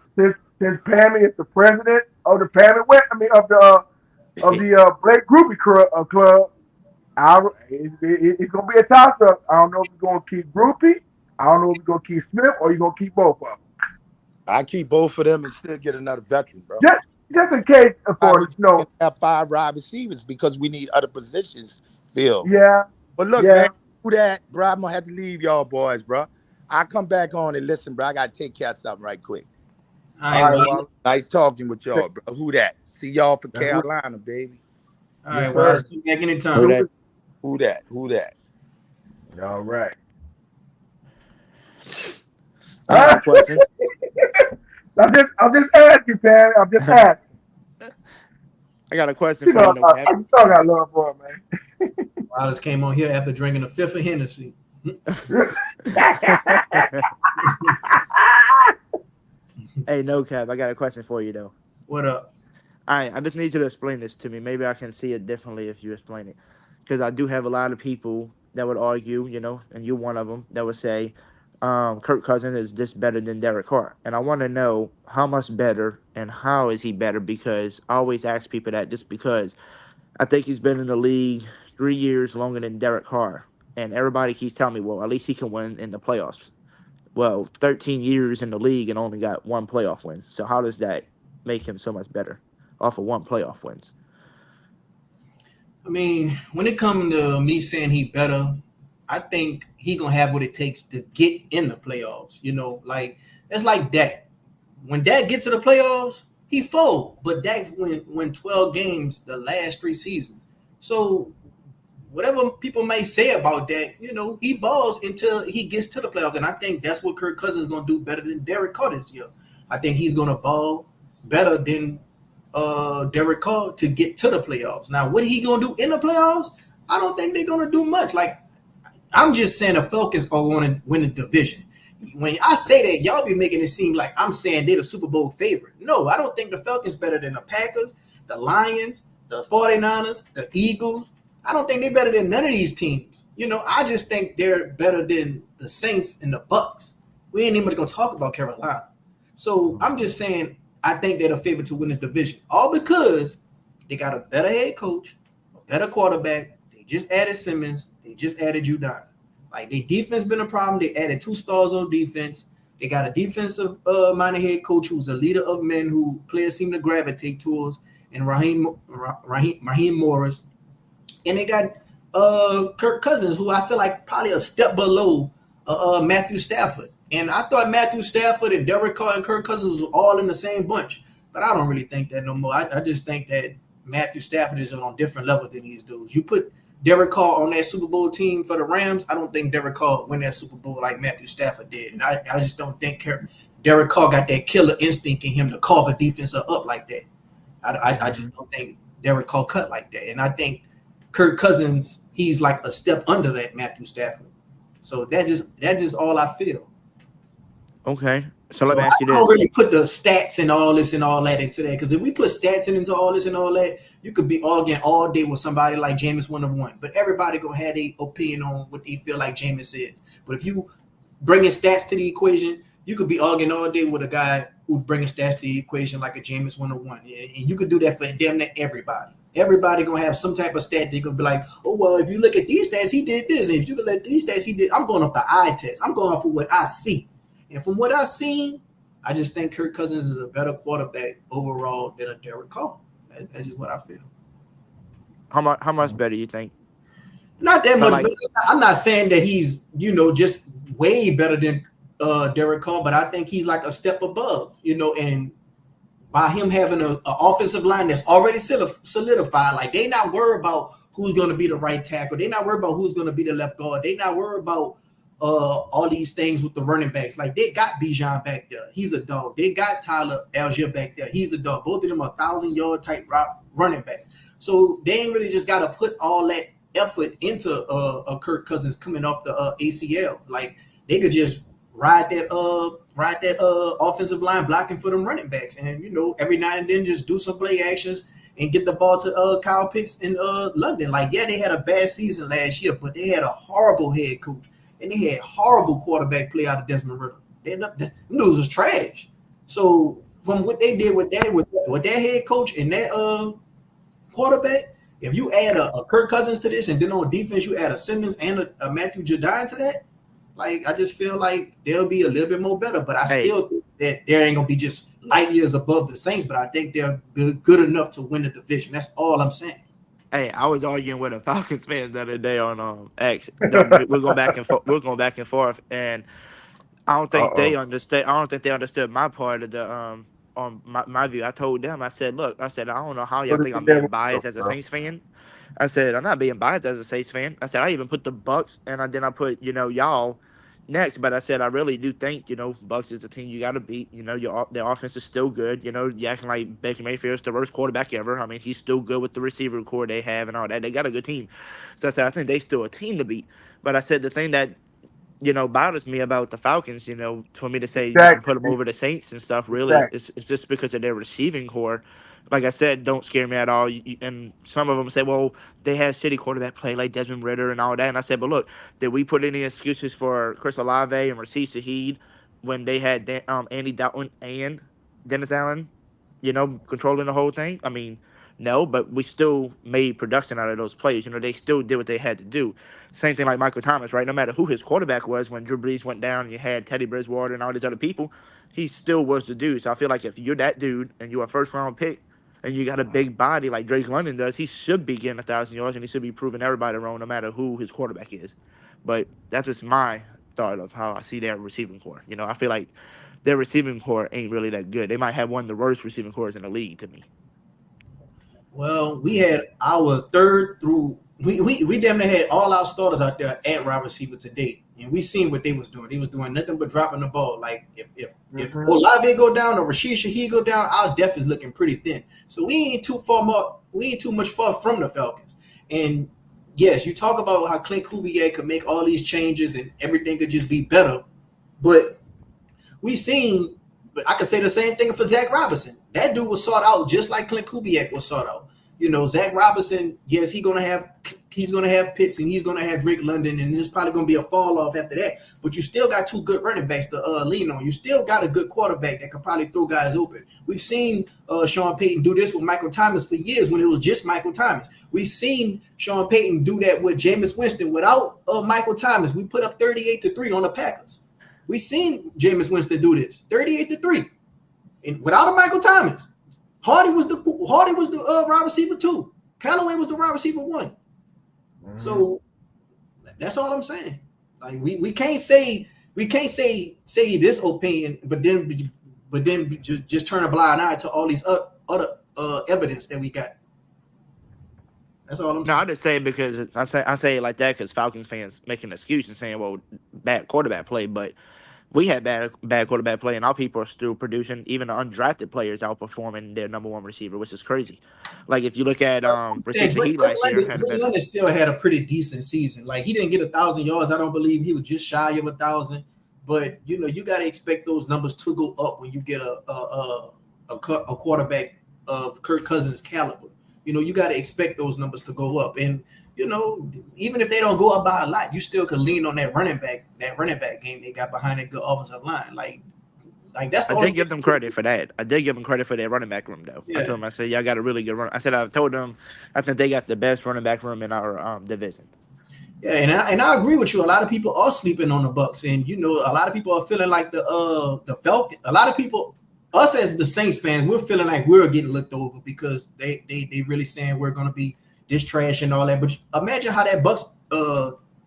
Pammy is the president of the Blake Groupie club, it's gonna be a toss up. I don't know if you're gonna keep Groupie. I don't know if you're gonna keep Smith or you're gonna keep both of them. I keep both of them and still get another veteran, bro. Just just in case Why for we you know, have 5 wide receivers because we need other positions filled. yeah, But look, man, yeah. do that, bro. I'm gonna have to leave y'all boys, bro. I'll come back on and listen, bro. I gotta take care of something right quick. All All right, right, well, Wallace. Nice talking with y'all, bro. Who that? See y'all for That's what. Carolina, baby. all Yes, right, well, sir. let's come back Who anytime. Do that? it. Who that? Who that? All right. I got a question. I'm just asking, Pat. I'm just I asking. got a question You for know, you, no cap. I still got love for him, Wallace came on here after drinking a fifth of Hennessy. man. Hey, no cap. I got a question for you though. What up? I just need you to explain this to me. Maybe I can see it differently if you explain it. Because I do have a lot of people that would argue, you know, and you're one of them that would say, Kirk Cousins is just better than Derek Carr. And I want to know how much better and how is he better? Because I always ask people that just because I think he's been in the league 3 years longer than Derek Carr. And everybody keeps telling me, well, at least he can win in the playoffs. Well, 13 years in the league and only got one playoff win. So how does that make him so much better off of one playoff wins? I mean, when it comes to me saying he better, I think he gonna have what it takes to get in the playoffs. You know, like that's like Dak. When Dak gets to the playoffs, he fold. But Dak win 12 games the last 3 seasons. So whatever people may say about that, you know, he balls until he gets to the playoffs. And I think that's what Kirk Cousins is going to do better than Derek Carr this year. I think he's going to ball better than Derek Carr to get to the playoffs. Now, what he going to do in the playoffs? I don't think they're going to do much. Like, I'm just saying the Falcons are going to win the division. When I say that, y'all be making it seem like I'm saying they're the Super Bowl favorite. No, I don't think the Falcons better than the Packers, the Lions, the 49ers, the Eagles. I don't think they're better than none of these teams. You know, I just think they're better than the Saints and the Bucks. We ain't even going to talk about Carolina. So I'm just saying I think they're the favorite to win this division. All because they got a better head coach, a better quarterback. They just added Simmons. They just added Judon. Like their defense been a problem. They added 2 stars on defense. They got a defensive minded head coach who's a leader of men who players seem to gravitate towards, and Raheem Morris. And they got Kirk Cousins, who I feel like probably a step below Matthew Stafford. And I thought Matthew Stafford and Derek Carr and Kirk Cousins was all in the same bunch, but I don't really think that no more. I just think that Matthew Stafford is on a different level than these dudes. You put Derek Carr on that Super Bowl team for the Rams, I don't think Derek Carr win that Super Bowl like Matthew Stafford did. And I just don't think Derek Carr got that killer instinct in him to carve a defense up like that. I Mhm. just don't think Derek Carr cut like that. And I think Kirk Cousins, he's like a step under that Matthew Stafford. So that just all I feel. Okay. So let So me ask you I don't this. really put the stats and all this and all that into that, because if we put stats into all this and all that, you could be arguing all day with somebody like Jameis 1 of 1. But everybody gonna have their opinion on what they feel like Jameis is. But if you bringing stats to the equation, you could be arguing all day with a guy who's bringing stats to the equation like a Jameis 1 of 1. And you could do that for damn near everybody. Everybody gonna have some type of stat. They're gonna be like, oh well, if you look at these stats, he did this, and if you look at these stats, he did. I'm going off the eye test. I'm going off of what I see. And from what I've seen, I just think Kirk Cousins is a better quarterback overall than a Derek Carr. That's just what I feel. How much better you think? Not that So much like, better. I'm not saying that he's, just way better than Derek Carr, but I think he's like a step above, and by him having a offensive line that's already solidified, like they not worried about who's going to be the right tackle. They not worried about who's going to be the left guard. They not worried about all these things with the running backs. Like they got Bijan back there. He's a dog. They got Tyler Algier back there. He's a dog. Both of them are 1,000-yard type running backs. So they ain't really just got to put all that effort into a Kirk Cousins coming off the ACL. Like they could just ride that offensive line blocking for them running backs, and every now and then just do some play actions and get the ball to Kyle Pitts in London. Like yeah, they had a bad season last year, but they had a horrible head coach and they had horrible quarterback play out of Desmond Ritter. The news was trash. So from what they did with that head coach and that quarterback, if you add a Kirk Cousins to this, and then on defense you add a Simmons and a Matthew Judon to that, like I just feel like they'll be a little bit more better. But I hey, still think that they ain't gonna be just light years above the Saints, but I think they're good enough to win the division. That's all I'm saying. Hey, I was arguing with a Falcons fan the other day on X. We're going back and forth. We're going back and forth, and I don't think they Uh-oh. understand. I don't think they understood my part of the on my view. I told them. I said, look, I said I don't know how y'all What is think the I'm being devil, biased as a bro? Saints fan. I said I'm not being biased as a Saints fan. I said I even put the Bucks, and then I put y'all next. But I said I really do think Bucks is the team you got to beat. Their offense is still good. You acting like Baker Mayfield's the worst quarterback ever. I mean, he's still good with the receiver core they have and all that. They got a good team. So I said I think they still a team to beat. But I said the thing that bothers me about the Falcons, for me to say you can put them Exactly. over the Saints and stuff, really, Exactly. it's just because of their receiving core. Like I said, don't scare me at all. And some of them say, well, they had shitty quarterback play like Desmond Ritter and all that. And I said, but look, did we put any excuses for Chris Olave and Rasheed Shaheed when they had Andy Dalton and Dennis Allen, controlling the whole thing? I mean, no, but we still made production out of those players. They still did what they had to do. Same thing like Michael Thomas, right? No matter who his quarterback was, when Drew Brees went down and you had Teddy Bridgewater and all these other people, he still was the dude. So I feel like if you're that dude and you're a first round pick and you got a big body like Drake London does, he should be getting 1,000 yards and he should be proving everybody wrong, no matter who his quarterback is. But that's just my thought of how I see their receiving core. I feel like their receiving core ain't really that good. They might have one of the worst receiving cores in the league to me. Well, we had our third through we damn near had all our starters out there at wide receiver today, and we seen what they was doing. They was doing nothing but dropping the ball. Like if Mm-hmm. Olave go down or Rashid Shaheed go down, our depth is looking pretty thin. So we ain't too far more. We ain't too much far from the Falcons. And yes, you talk about how Clint Kubiak could make all these changes and everything could just be better, but we seen, but I could say the same thing for Zach Robinson. That dude was sought out just like Clint Kubiak was sought out. Zach Robinson, yes, he's gonna have Pitts and he's gonna have Drake London, and there's probably gonna be a fall off after that. But you still got two good running backs to lean on. You still got a good quarterback that can probably throw guys open. We've seen Sean Payton do this with Michael Thomas for years when it was just Michael Thomas. We've seen Sean Payton do that with Jameis Winston without Michael Thomas. We put up 38-3 on the Packers. We seen Jameis Winston do this 38-3, and without a Michael Thomas. Hardy was the wide receiver 2. Callaway was the wide receiver 1. Mm-hmm. So that's all I'm saying. Like we can't say this opinion, but then just turn a blind eye to all these other evidence that we got. That's all I'm No, saying. I just say it because I say it like that because Falcons fans making an excuse and saying, well, bad quarterback play, but we had bad quarterback play, and our people are still producing. Even the undrafted players outperforming their number one receiver, which is crazy. Like if you look at Rashid Shaheed last year, had a Drake better. London still had a pretty decent season. Like he didn't get 1,000 yards. I don't believe he was just shy of 1,000. But you got to expect those numbers to go up when you get a quarterback of Kirk Cousins' caliber. You got to expect those numbers to go up. And even if they don't go up by a lot, you still could lean on that running back game they got behind that good offensive line. Like that's the I only did give them credit for that. I did give them credit for their running back room, though. I yeah. told them, I said, y'all got a really good run. I told them, I think they got the best running back room in our division. Yeah, and I agree with you. A lot of people are sleeping on the Bucks, and a lot of people are feeling like the Falcons. A lot of people, us as the Saints fans, we're feeling like we're getting looked over because they really saying we're going to be this trash and all that. But imagine how that Bucks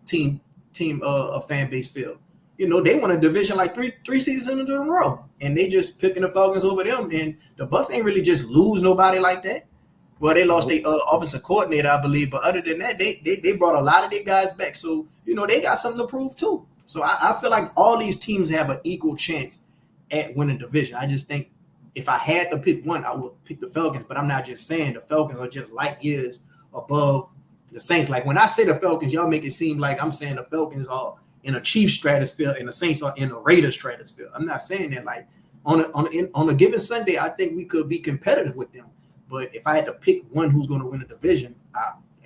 team fan base feel. They won a division like three seasons in a row, and they just picking the Falcons over them. And the Bucks ain't really just lose nobody like that. Well, they lost their offensive coordinator, I believe, but other than that, they brought a lot of their guys back. So they got something to prove too. So I feel like all these teams have an equal chance at winning division. I just think if I had to pick one, I would pick the Falcons. But I'm not just saying the Falcons are just light years above the Saints. Like when I say the Falcons, y'all make it seem like I'm saying the Falcons are in a Chiefs stratosphere and the Saints are in a Raiders stratosphere. I'm not saying that. Like on a given Sunday, I think we could be competitive with them. But if I had to pick one who's going to win a division,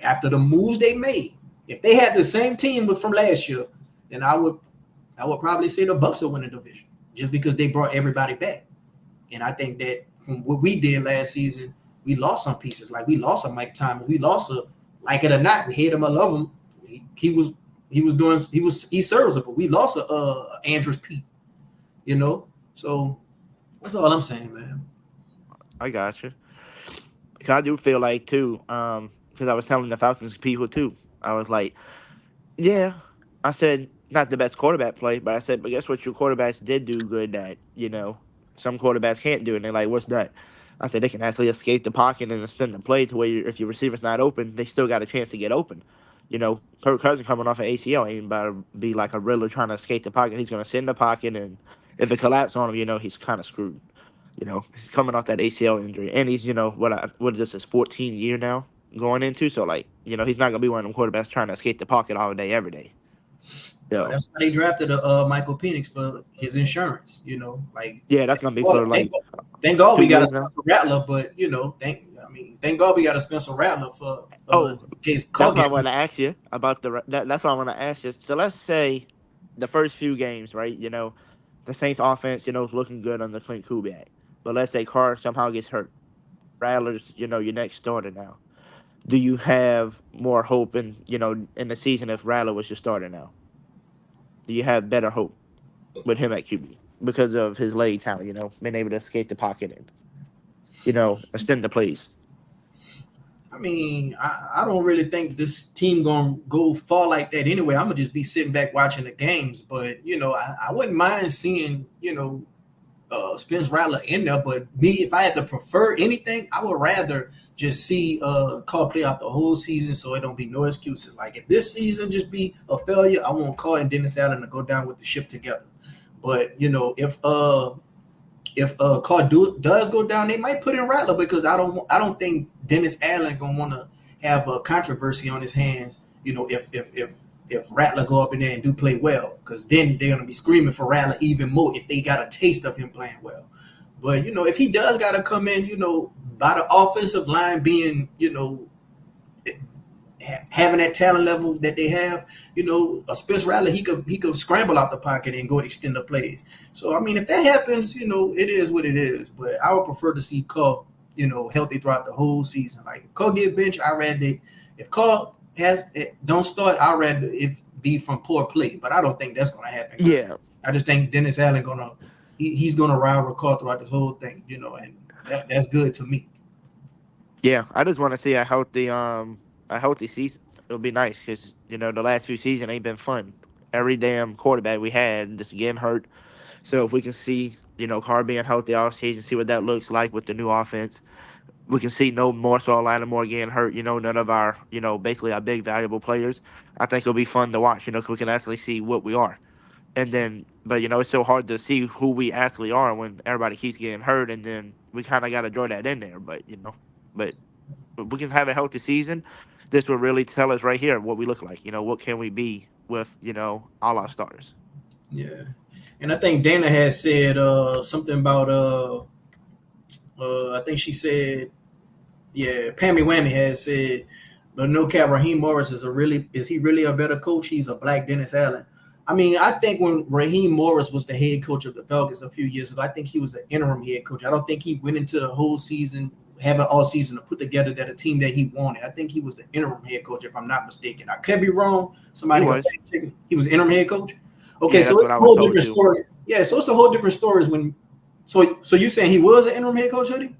after the moves they made, if they had the same team from last year, then I would probably say the Bucks will win the division just because they brought everybody back. And I think that from what we did last season, we lost some pieces. Like we lost a Mike Thomas, we lost a like it or not, we hate him or love him. He's serviceable. We lost a Andrews Pete, So That's all I'm saying, man. I got you. Cause I do feel like too, because I was telling the Falcons people too. I was like, yeah, I said not the best quarterback play, but I said, but guess what? Your quarterbacks did do good that some quarterbacks can't do, and they're like, what's that? I said they can actually escape the pocket and extend the play to where if your receiver's not open, they still got a chance to get open. Kirk Cousins coming off an ACL ain't about to be like a Riddler trying to escape the pocket. He's gonna sit in the pocket, and if it collapses on him, he's kind of screwed. He's coming off that ACL injury, and he's what is this his 14th year now going into? So like he's not gonna be one of them quarterbacks trying to escape the pocket all day every day. Well, So that's why they drafted Michael Penix for his insurance. Like yeah, that's gonna be for like thank God we got a 2 years now. Spencer Rattler, but thank God we got a Spencer Rattler for Oh, in case Carr that's what I get want to ask you about that's what I want to ask you. So let's say the first few games, right? The Saints offense, is looking good under Clint Kubiak, but let's say Carr somehow gets hurt. Rattler's, your next starter now. Do you have more hope in the season if Rattler was your starter now? Do you have better hope with him at QB because of his leg talent? Being able to escape the pocket and extend the plays. I mean, I don't really think this team gonna go far like that anyway. I'm gonna just be sitting back watching the games, but I wouldn't mind seeing Spence Rattler in there. But me, if I had to prefer anything, I would rather just see Carr play out the whole season, so it don't be no excuses. Like if this season just be a failure, I want Carr and Dennis Allen to go down with the ship together. But if Carr does go down, they might put in Rattler because I don't think Dennis Allen gonna want to have a controversy on his hands. If Rattler go up in there and do play well, because then they're gonna be screaming for Rattler even more if they got a taste of him playing well. But if he does got to come in, by the offensive line being having that talent level that they have, a Spence Rattler, he could scramble out the pocket and go extend the plays. So I mean, if that happens, it is what it is. But I would prefer to see Carr, healthy throughout the whole season. Like if Carr get benched, I read that if Carr don't start, I read it be from poor play. But I don't think that's gonna happen. Yeah, I just think Dennis Allen he's gonna ride with Carr throughout this whole thing, and that's good to me. yeah. I just want to see a healthy season. It'll be nice because the last few seasons ain't been fun. Every damn quarterback we had just getting hurt. So if we can see Carr being healthy all season, see what that looks like with the new offense. We can see no more so Lattimore getting hurt. None of our basically our big valuable players. I think it'll be fun to watch. 'Cause we can actually see what we are. And then, but it's so hard to see who we actually are when everybody keeps getting hurt, and then we kind of got to draw that in there. But if we can have a healthy season, this will really tell us right here what we look like. What can we be with all our starters. Yeah, and I think Dana has said something about I think she said, yeah, Pammy Whammy has said, but no cap, Raheem Morris is he really a better coach? He's a black Dennis Allen. I mean, I think when Raheem Morris was the head coach of the Falcons a few years ago, I think he was the interim head coach. I don't think he went into the whole season, having all season to put together a team that he wanted. I think he was the interim head coach, if I'm not mistaken. I could be wrong. Somebody can fact check me. He was the interim head coach. Okay, Yeah, so that's it's what a I was whole told different too. story. Yeah, so it's a whole different story when. So you saying he was an interim head coach, Hoodie?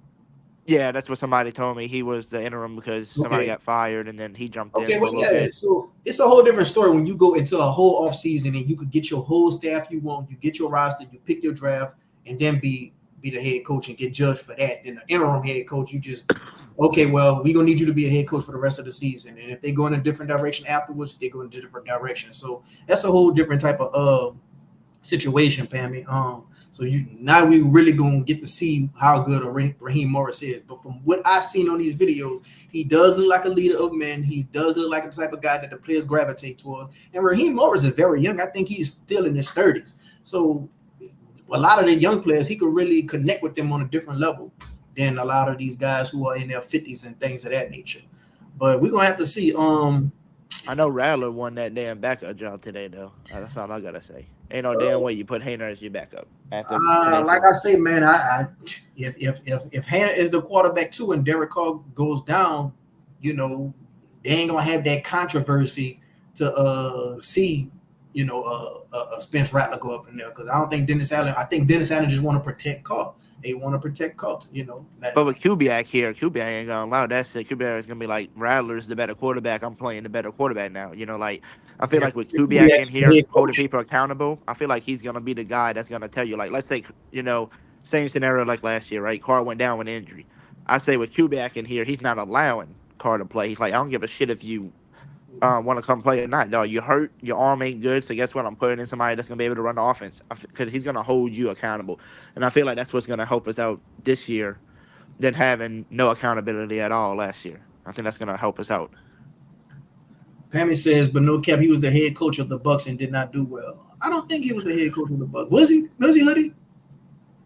Yeah, that's what somebody told me. He was the interim because somebody Okay. got fired, and then he jumped in Okay, for well, a little yeah. bit. So it's a whole different story when you go into a whole off season and you could get your whole staff you want, you get your roster, you pick your draft, and then be the head coach and get judged for that. Then the interim head coach, you just okay, well, we're gonna need you to be a head coach for the rest of the season. And if they go in a different direction afterwards, they go in a different direction. So that's a whole different type of situation, Pammy. So now we really gonna get to see how good Raheem Morris is. But from what I've seen on these videos, he does look like a leader of men. He does look like the type of guy that the players gravitate towards. And Raheem Morris is very young. I think he's still in his 30s. So a lot of the young players, he could really connect with them on a different level than a lot of these guys who are in their 50s and things of that nature. But we're gonna have to see. I know Rattler won that damn backup job today, though. That's all I gotta say. Ain't no damn way you put Hayner as your backup after today's Like game. I say, man, if Hannah is the quarterback too, and Derek Carr goes down, they ain't gonna have that controversy to see Spence Rattler go up in there because I don't think Dennis Allen. I think Dennis Allen just want to protect Carr. They want to protect Carr. You know that. But with Kubiak here, Kubiak ain't gonna allow that shit. Kubiak is gonna be like Rattler's the better quarterback. I'm playing the better quarterback now. You know, like I feel Yeah, like with Kubiak Kubiak in is the here head holding coach. people accountable, I feel like he's gonna be the guy that's gonna tell you, like, let's say, same scenario like last year, right? Carr went down with injury. I say with Kubiak in here, he's not allowing Carr to play. He's like, I don't give a shit if you want to come play or not. Dog, you hurt, your arm ain't good, so guess what? I'm putting in somebody that's gonna be able to run the offense because he's gonna hold you accountable, and I feel like that's what's gonna help us out this year than having no accountability at all last year. I think that's gonna help us out. Pammy says, but no cap, he was the head coach of the Bucks and did not do well. I don't think he was the head coach of the Bucks. Was he? Was he, Hoodie?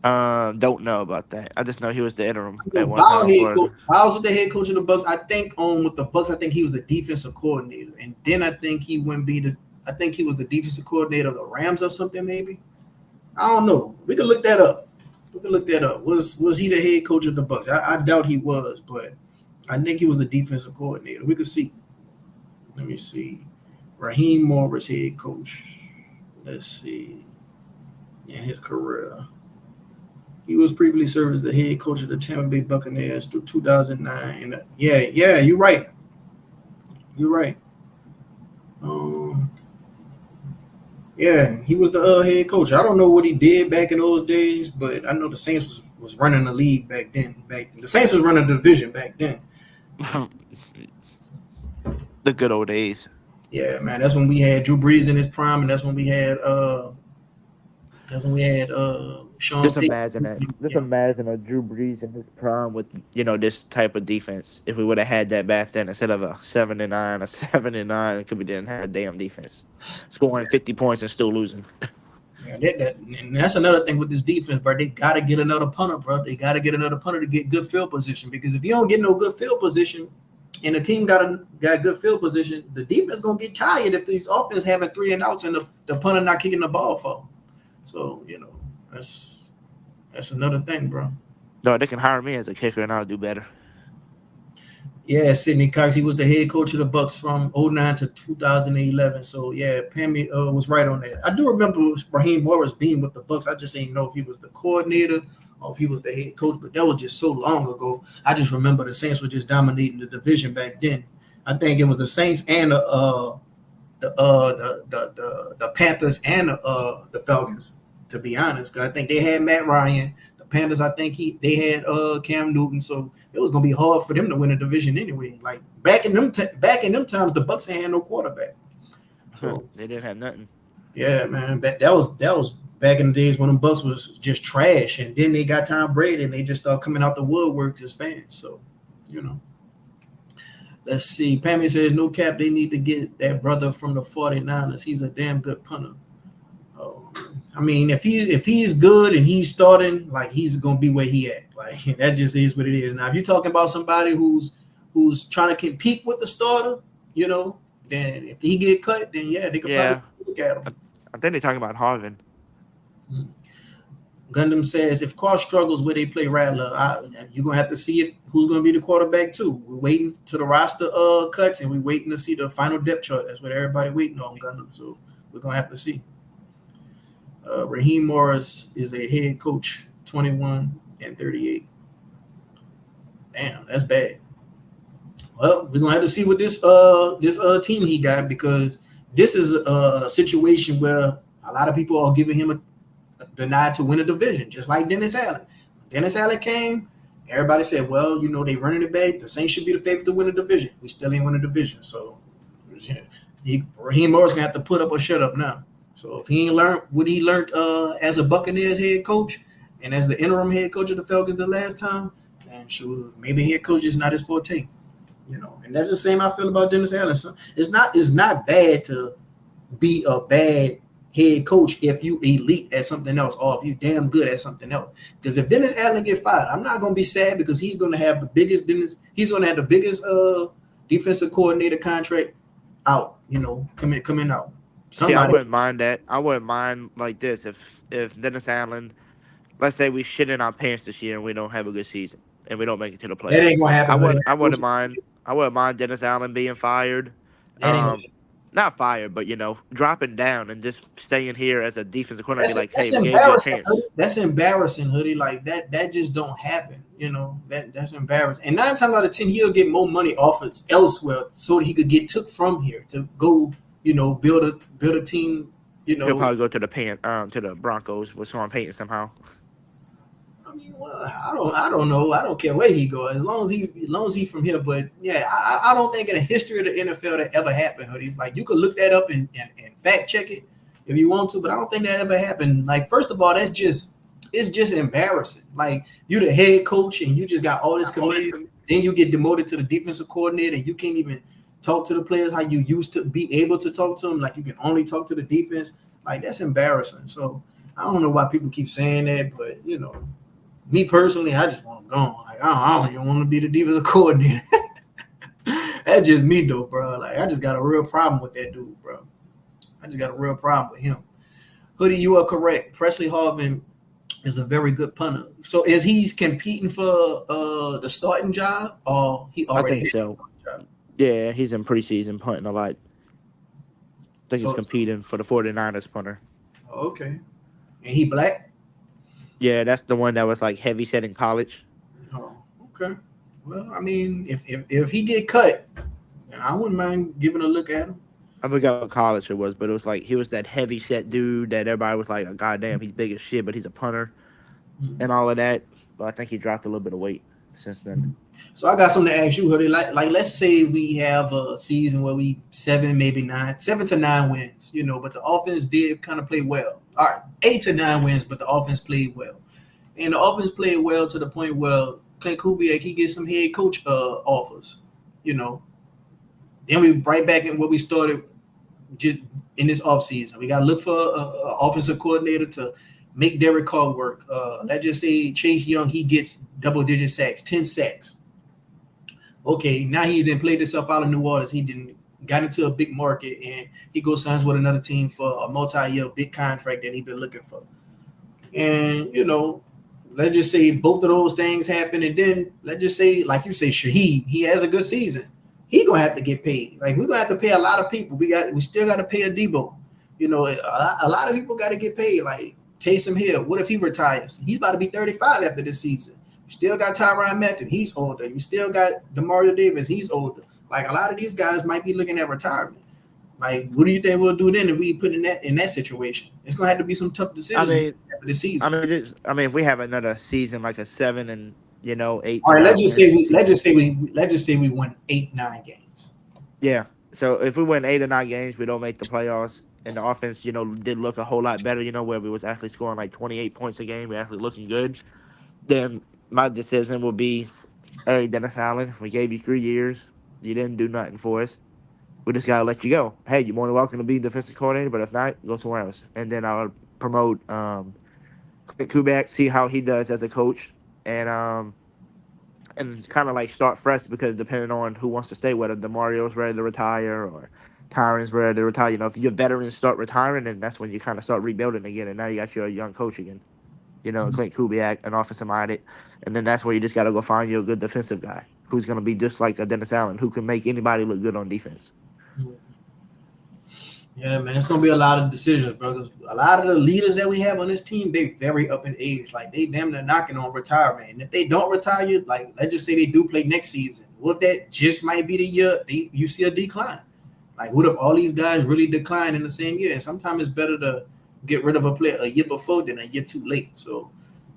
Don't know about that. I just know he was the interim I know at one Bow time head for. coach. Bow's was the head coach of the Bucks. I think with the Bucks, I think he was the defensive coordinator, and then I think he went be the. I think he was the defensive coordinator of the Rams or something. Maybe I don't know. We could look that up. We could look that up. Was he the head coach of the Bucks? I doubt he was, but I think he was the defensive coordinator. We could see. Let me see. Raheem Morris head coach. Let's see. In his career. He was previously served as the head coach of the Tampa Bay Buccaneers through 2009. Yeah, you're right. You're right. Um, yeah, he was the head coach. I don't know what he did back in those days, but I know the Saints was running the league back then. The Saints was running the division back then. The good old days. Yeah, man, that's when we had Drew Brees in his prime, and that's when we had Sean Just Payton. imagine that. Just imagine a Drew Brees in his prime with this type of defense. If we would have had that back then, instead of a 7-9, a 7-9, it could be didn't have a damn defense, scoring 50 points and still losing. Yeah, and that's another thing with this defense, bro. They gotta get another punter, bro. They gotta get another punter to get good field position. Because if you don't get no good field position, and the team got good field position, the defense gonna get tired if these offense having 3 and outs and the punter not kicking the ball for. So that's another thing, bro. No, they can hire me as a kicker and I'll do better. Yeah, Sidney Cox. He was the head coach of the Bucks from '09 to 2011. So yeah, Pammy was right on that. I do remember Raheem Morris being with the Bucks. I just didn't know if he was the coordinator or if he was the head coach. But that was just so long ago. I just remember the Saints were just dominating the division back then. I think it was the Saints and the Panthers and the Falcons. To be honest, because I think they had Matt Ryan. The Panthers, I think they had Cam Newton. So it was gonna be hard for them to win a division anyway. Like back in them times, the Bucks ain't had no quarterback. So they didn't have nothing. Yeah, man, that was back in the days when them Bucks was just trash, and then they got Tom Brady, and they just started coming out the woodworks as fans. So, let's see. Pammy says no cap. They need to get that brother from the 49ers. He's a damn good punter. I mean, if he's good and he's starting, like he's gonna be where he at. Like that just is what it is. Now, if you're talking about somebody who's trying to compete with the starter, then if he get cut, then yeah, they could probably look at him. I think they're talking about Harvin. Gundam says if Carr struggles where they play Rattler, you're gonna have to see who's gonna be the quarterback too. We're waiting to the roster cuts, and we're waiting to see the final depth chart. That's what everybody waiting on, Gundam. So we're gonna have to see. Raheem Morris is a head coach, 21 and 38. Damn, that's bad. Well, we're gonna have to see what this team he got, because this is a situation where a lot of people are giving him the nod to win a division, just like Dennis Allen. Dennis Allen came, everybody said, well, they running it back. The Saints should be the favorite to win a division. We still ain't win a division, so Raheem Morris gonna have to put up or shut up now. So if he ain't learned what he learned as a Buccaneers head coach and as the interim head coach of the Falcons the last time, then sure, maybe head coach is not his forte. And that's the same I feel about Dennis Allen. So it's not bad to be a bad head coach if you elite at something else, or if you damn good at something else. Because if Dennis Allen get fired, I'm not gonna be sad, because he's gonna have the biggest defensive coordinator contract out, coming out. I wouldn't mind that. I wouldn't mind like this if Dennis Allen, let's say we shit in our pants this year and we don't have a good season and we don't make it to the playoffs. That ain't gonna happen. I wouldn't mind Dennis Allen being fired. That ain't gonna happen. not fired, but dropping down and just staying here as a defensive coordinator, be like, hey, That's we gave you a embarrassing, hoodie. chance. That's embarrassing, hoodie. Like that just don't happen. That's embarrassing. And 9 times out of 10, he'll get more money offered elsewhere so that he could get took from here to go, build a team. He'll probably go to the Broncos with Sean Payton somehow. I mean, well, I don't know. I don't care where he goes, as long as he from here. But yeah, I don't think in the history of the NFL that ever happened, hoodie. Like you could look that up and fact check it if you want to, but I don't think that ever happened. Like, first of all, it's just embarrassing. Like, you the head coach and you just got all this command, then you get demoted to the defensive coordinator and you can't even talk to the players how you used to be able to talk to them. Like, you can only talk to the defense. Like, that's embarrassing. So I don't know why people keep saying that, but me personally, I just want him gone. Like, I don't even want to be the defensive coordinator. That's just me though, bro. Like, I just got a real problem with that dude, bro. I just got a real problem with him. Hoodie, you are correct. Presley Harvin is a very good punter. So is he's competing for the starting job, or he already I think had so. the starting job? Yeah, he's in preseason punting a lot. I think he's So competing for the 49ers punter. okay. And he black? Yeah, that's the one that was like heavy set in college. Oh, okay. Well, I mean, if he get cut, then I wouldn't mind giving a look at him. I forgot what college it was, but it was like he was that heavy set dude that everybody was like, oh, God damn, he's big as shit, but he's a punter and all of that. But I think he dropped a little bit of weight since then. So I got something to ask you, Hoodie. Like let's say we have a season where we 7 to 9 wins, but the offense did kind of play well. All right, 8 to 9 wins, but the offense played well. And the offense played well to the point where Clint Kubiak, he gets some head coach offers, you know. Then we right back in where we started just in this offseason. We got to look for an offensive coordinator to make Derek Carr work. Let's just say Chase Young, he gets double-digit sacks, 10 sacks. Okay, now he didn't play himself out of New Orleans. He didn't got into a big market, and he goes signs with another team for a multi-year big contract that he's been looking for. And, let's just say both of those things happen, and then let's just say, like you say, Shaheed, he has a good season. He gonna have to get paid. Like, we're gonna have to pay a lot of people. We still got to pay a Debo. A lot of people got to get paid. Like Taysom Hill, what if he retires? He's about to be 35 after this season. You still got Tyrann Matthew, he's older. You still got Demario Davis, he's older. Like, a lot of these guys might be looking at retirement. Like, what do you think we'll do then if we put in that situation? It's gonna have to be some tough decisions after the season. If we have another season like a 7 and 8 All to right, 9 let's just say wins. we win 8-9 games. Yeah. So if we win 8 or 9 games, we don't make the playoffs, and the offense, did look a whole lot better. Where we was actually scoring like 28 points a game, we're actually looking good. Then my decision will be, hey, Dennis Allen, we gave you 3 years, you didn't do nothing for us. We just gotta let you go. Hey, you're more than welcome to be defensive coordinator, but if not, go somewhere else. And then I'll promote Clint Kubiak, see how he does as a coach, and kind of like start fresh, because depending on who wants to stay, whether DeMario's ready to retire or Tyron's ready to retire, if your veterans start retiring, then that's when you kind of start rebuilding again. And now you got your young coach again, Clint Kubiak, an offensive minded, and then that's where you just got to go find you a good defensive guy who's going to be just like a Dennis Allen, who can make anybody look good on defense. Yeah, man, it's gonna be a lot of decisions, bro. 'Cause a lot of the leaders that we have on this team, they very up in age. Like, they damn near knocking on retirement. And if they don't retire you, like, let's just say they do play next season, what if that just might be the year you see a decline? Like, what if all these guys really decline in the same year? And sometimes it's better to get rid of a player a year before than a year too late. So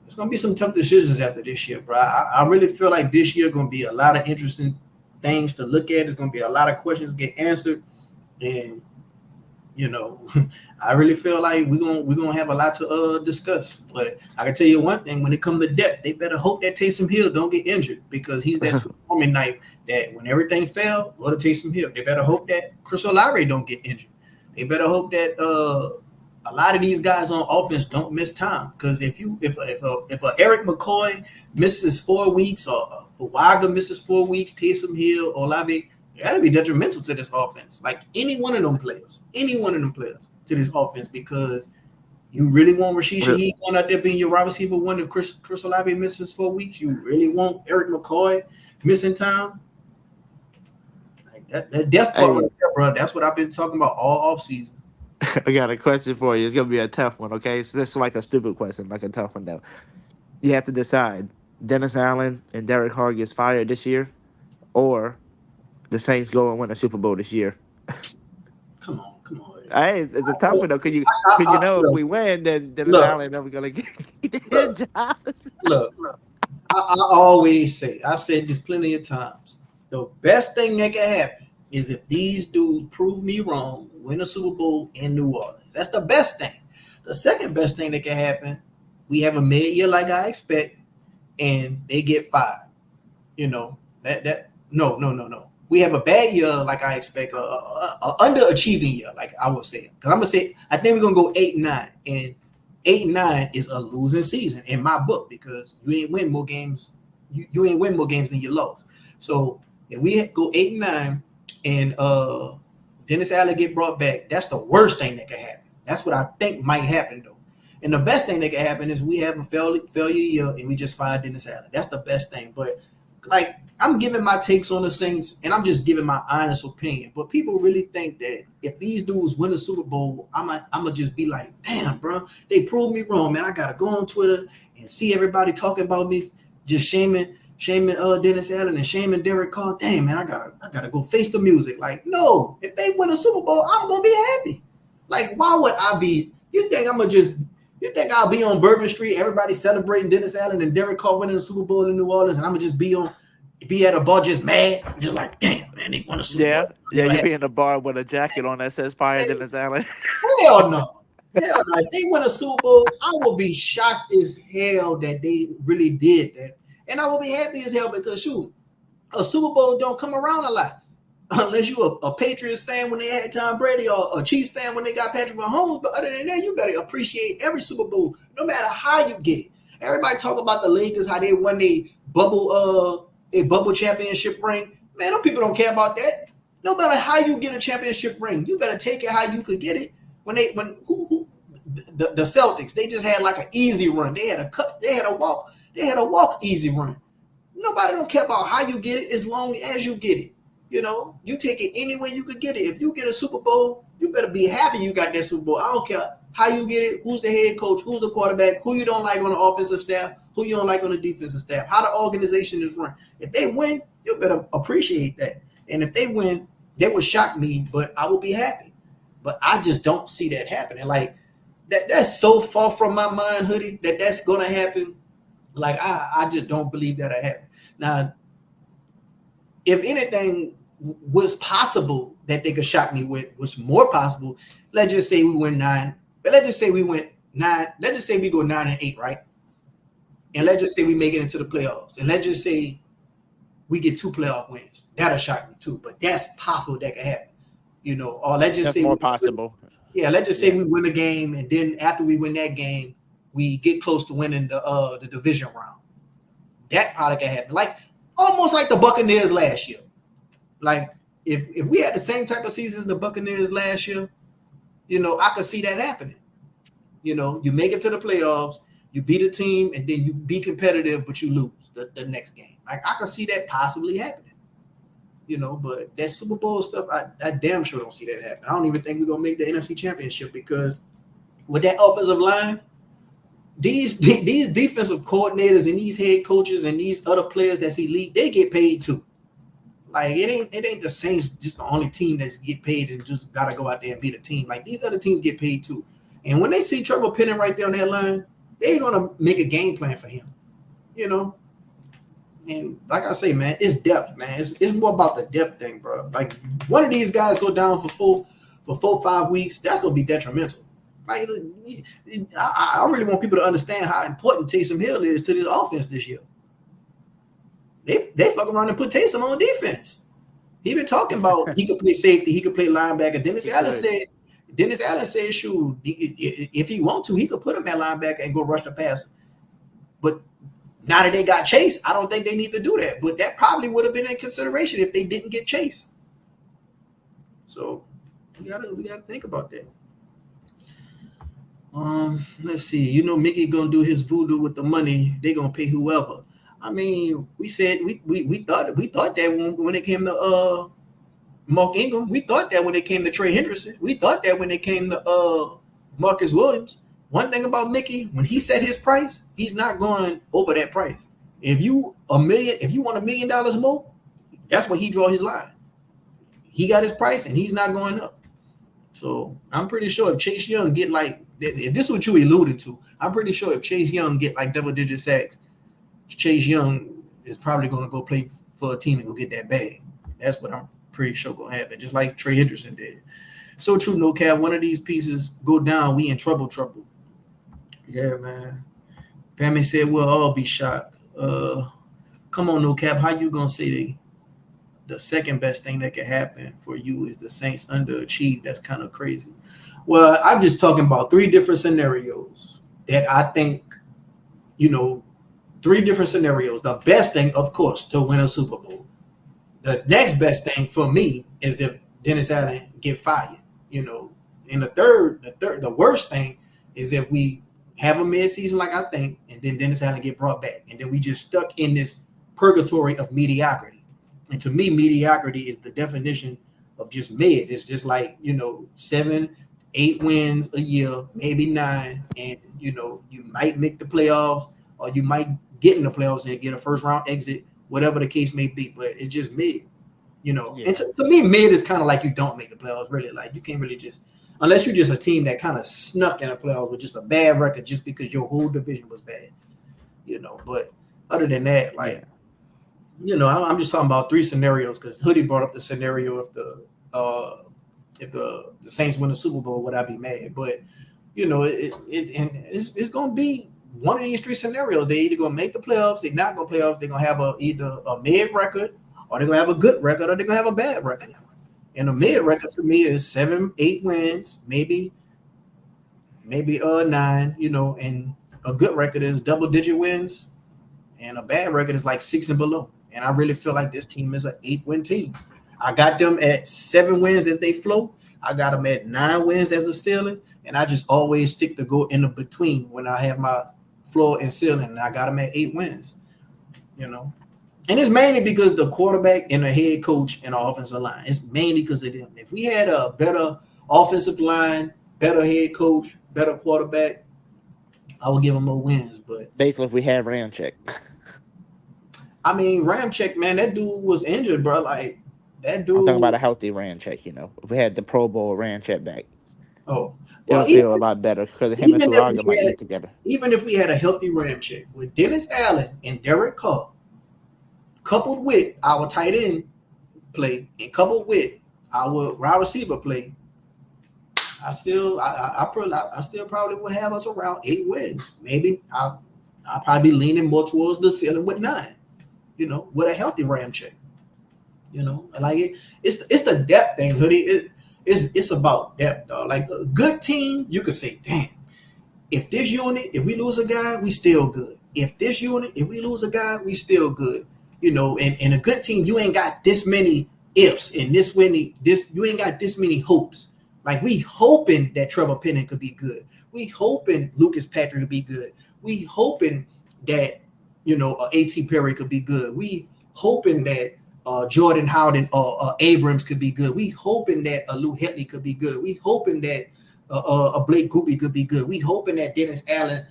it's gonna be some tough decisions after this year, bro. I really feel like this year gonna be a lot of interesting things to look at. It's gonna be a lot of questions get answered, and I really feel like we're gonna have a lot to discuss. But I can tell you one thing: when it comes to depth, they better hope that Taysom Hill don't get injured, because he's that swarming knife that when everything fell, go to Taysom Hill. They better hope that Chris Olave don't get injured. They better hope that a lot of these guys on offense don't miss time. Because if Eric McCoy misses 4 weeks, or Fawaga misses 4 weeks, Taysom Hill, Olave, that'll be detrimental to this offense. Like, any one of them players to this offense, because you really want Rashid Shaheed going out there being your wide receiver one if Chris Olave misses 4 weeks. You really want Eric McCoy missing time. Like that death part Hey, right there, bro. That's what I've been talking about all off season. I got a question for you. It's gonna be a tough one, okay? So this is like a stupid question, like a tough one though. You have to decide: Dennis Allen and Derek Carr gets fired this year, or the Saints go and win a Super Bowl this year. Come on. Hey, it's a tough one though. Cause if Look, we win, then Dennis look, Allen never gonna get his look, job. look. I always say, I've said this plenty of times. The best thing that can happen is if these dudes prove me wrong, win a Super Bowl in New Orleans. That's the best thing. The second best thing that can happen, we have a mid year like I expect, and they get fired. You know that no. We have a bad year like I expect, a underachieving year like I would say. Because I'm gonna say I think we're gonna go 8-9, and 8-9 is a losing season in my book because you ain't win more games. You ain't win more games than you lost. So if we go 8-9 and Dennis Allen get brought back, that's the worst thing that can happen. That's what I think might happen though. And the best thing that can happen is we have a failure year and we just fired Dennis Allen. That's the best thing. But like I'm giving my takes on the Saints and I'm just giving my honest opinion. But people really think that if these dudes win a Super Bowl, I'm gonna just be like, damn, bro, they proved me wrong, man. I gotta go on Twitter and see everybody talking about me, just shaming Dennis Allen and shaming Derek Carr. Damn, man, I gotta go face the music. Like, no, if they win a Super Bowl, I'm gonna be happy. Like, why would I be? You think I'll be on Bourbon Street, everybody celebrating Dennis Allen and Derek Carr winning the Super Bowl in New Orleans, and I'm gonna just be at a bar just mad, just like, damn, man, they won a Super Yeah, Bowl. yeah. You be in a bar with a jacket on that says "Fire Hey, Dennis Allen." hell no. Hell no. If they win a Super Bowl, I will be shocked as hell that they really did that. And I will be happy as hell because shoot, a Super Bowl don't come around a lot. Unless you a Patriots fan when they had Tom Brady or a Chiefs fan when they got Patrick Mahomes. But other than that, you better appreciate every Super Bowl, no matter how you get it. Everybody talk about the Lakers, how they won a bubble championship ring. Man, them people don't care about that. No matter how you get a championship ring, you better take it how you could get it. The Celtics, they just had like an easy run. They had a walk easy run. Nobody don't care about how you get it as long as you get it. You know, you take it any way you could get it. If you get a Super Bowl, you better be happy you got that Super Bowl. I don't care how you get it, who's the head coach, who's the quarterback, who you don't like on the offensive staff, who you don't like on the defensive staff, how the organization is run. If they win, you better appreciate that. And if they win, that would shock me, but I will be happy. But I just don't see that happening. Like that's so far from my mind, Hoodie, that's gonna happen. Like I just don't believe that'll happen. Now, if anything was possible that they could shock me with, was more possible, let's just say we win 9. But let's just say we went 9. Let's just say we go 9-8, right? And let's just say we make it into the playoffs. And let's just say we get 2 playoff wins. That'll shock me too. But that's possible that could happen. You know, or let's just That's say more possible. let's just say we win a game, and then after we win that game, we get close to winning the division round. That probably can happen. Like almost like the Buccaneers last year. Like if we had the same type of season as the Buccaneers last year, you know, I could see that happening. You know, you make it to the playoffs, you beat a team, and then you be competitive, but you lose the next game. Like I could see that possibly happening. You know, but that Super Bowl stuff, I damn sure don't see that happen. I don't even think we're gonna make the NFC Championship because with that offensive line, these defensive coordinators and these head coaches and these other players that's elite, they get paid too. Like it ain't the Saints just the only team that's get paid and just gotta go out there and beat a team. Like these other teams get paid too. And when they see Trevor Penning right there on that line, they're gonna make a game plan for him. You know. And like I say, man, it's depth, man. It's more about the depth thing, bro. Like one of these guys go down for 4-5 weeks, that's gonna be detrimental. Like I really want people to understand how important Taysom Hill is to this offense this year. They fuck around and put Taysom on defense. He been talking about he could play safety, he could play linebacker. Dennis Allen said, shoot, if he want to, he could put him at linebacker and go rush the passer. But now that they got Chase, I don't think they need to do that. But that probably would have been in consideration if they didn't get Chase. So we gotta think about that. Let's see. You know, Mickey gonna do his voodoo with the money. They gonna pay whoever. I mean, we said we thought that when it came to Mark Ingram. We thought that when it came to Trey Henderson. We thought that when it came to Marcus Williams. One thing about Mickey, when he set his price, he's not going over that price. If you want $1 million more, that's where he draw his line. He got his price and he's not going up. So I'm pretty sure if Chase Young get like, if this is what you alluded to, I'm pretty sure if Chase Young get like double-digit sacks, Chase Young is probably going to go play for a team and go get that bag. That's what I'm pretty sure going to happen, just like Trey Henderson did. So true, no cap. One of these pieces go down, we in trouble. Yeah, man. Pammy said we'll all be shocked. Come on, no cap. How you gonna say the second best thing that can happen for you is the Saints underachieved? That's kind of crazy. Well, I'm just talking about 3 different scenarios that I think, 3 different scenarios. The best thing, of course, to win a Super Bowl. The next best thing for me is if Dennis Allen get fired. And the worst thing is if we have a midseason like I think, and then Dennis Allen get brought back, and then we just stuck in this purgatory of mediocrity. And to me, mediocrity is the definition of just mid. It's just like 7, 8 wins a year, maybe 9, and you might make the playoffs, or you might get in the playoffs and get a first round exit, whatever the case may be. But it's just mid. Yeah. And to me, mid is kind of like you don't make the playoffs. Really, like you can't really just. Unless you're just a team that kind of snuck in the playoffs with just a bad record just because your whole division was bad, But other than that, like, I'm just talking about 3 scenarios because Hoodie brought up the scenario if the Saints win the Super Bowl, would I be mad? But, it's going to be one of these 3 scenarios. They're either going to make the playoffs, they're not going to playoffs, they're going to have either a mid record, or they're going to have a good record, or they're going to have a bad record. And a mid record to me is 7, 8 wins, maybe 9, and a good record is double-digit wins, and a bad record is like 6 and below. And I really feel like this team is an 8-win team. I got them at 7 wins as they flow. I got them at 9 wins as the ceiling, and I just always stick to go in the between when I have my floor and ceiling, and I got them at 8 wins, And it's mainly because the quarterback and the head coach and the offensive line. It's mainly because of them. If we had a better offensive line, better head coach, better quarterback, I would give them more wins. But basically, if we had Ramczyk. I mean, Ramczyk, man, that dude was injured, bro. Like, that dude. I'm talking about a healthy Ramczyk, If we had the Pro Bowl Ramczyk back. Oh. Well, it would feel a lot better because him and Sulaga might get together. Even if we had a healthy Ramczyk with Dennis Allen and Derek Carr, coupled with our tight end play and coupled with our wide receiver play, I still probably would have us around 8 wins. Maybe I'll probably be leaning more towards the ceiling with 9. With a healthy Ramczyk. Like it's the depth thing, Hoodie. It's about depth, dog. Like a good team, you could say, damn, if this unit, if we lose a guy, we still good. If this unit, if we lose a guy, we still good. And a good team, you ain't got this many ifs and you ain't got this many hopes. Like we hoping that Trevor Penning could be good. We hoping Lucas Patrick could be good. We hoping that A.T. Perry could be good. We hoping that Jordan Howden or Abrams could be good. We hoping that Lou Hetley could be good. We hoping that a Blake Grupe could be good. We hoping that Dennis Allen,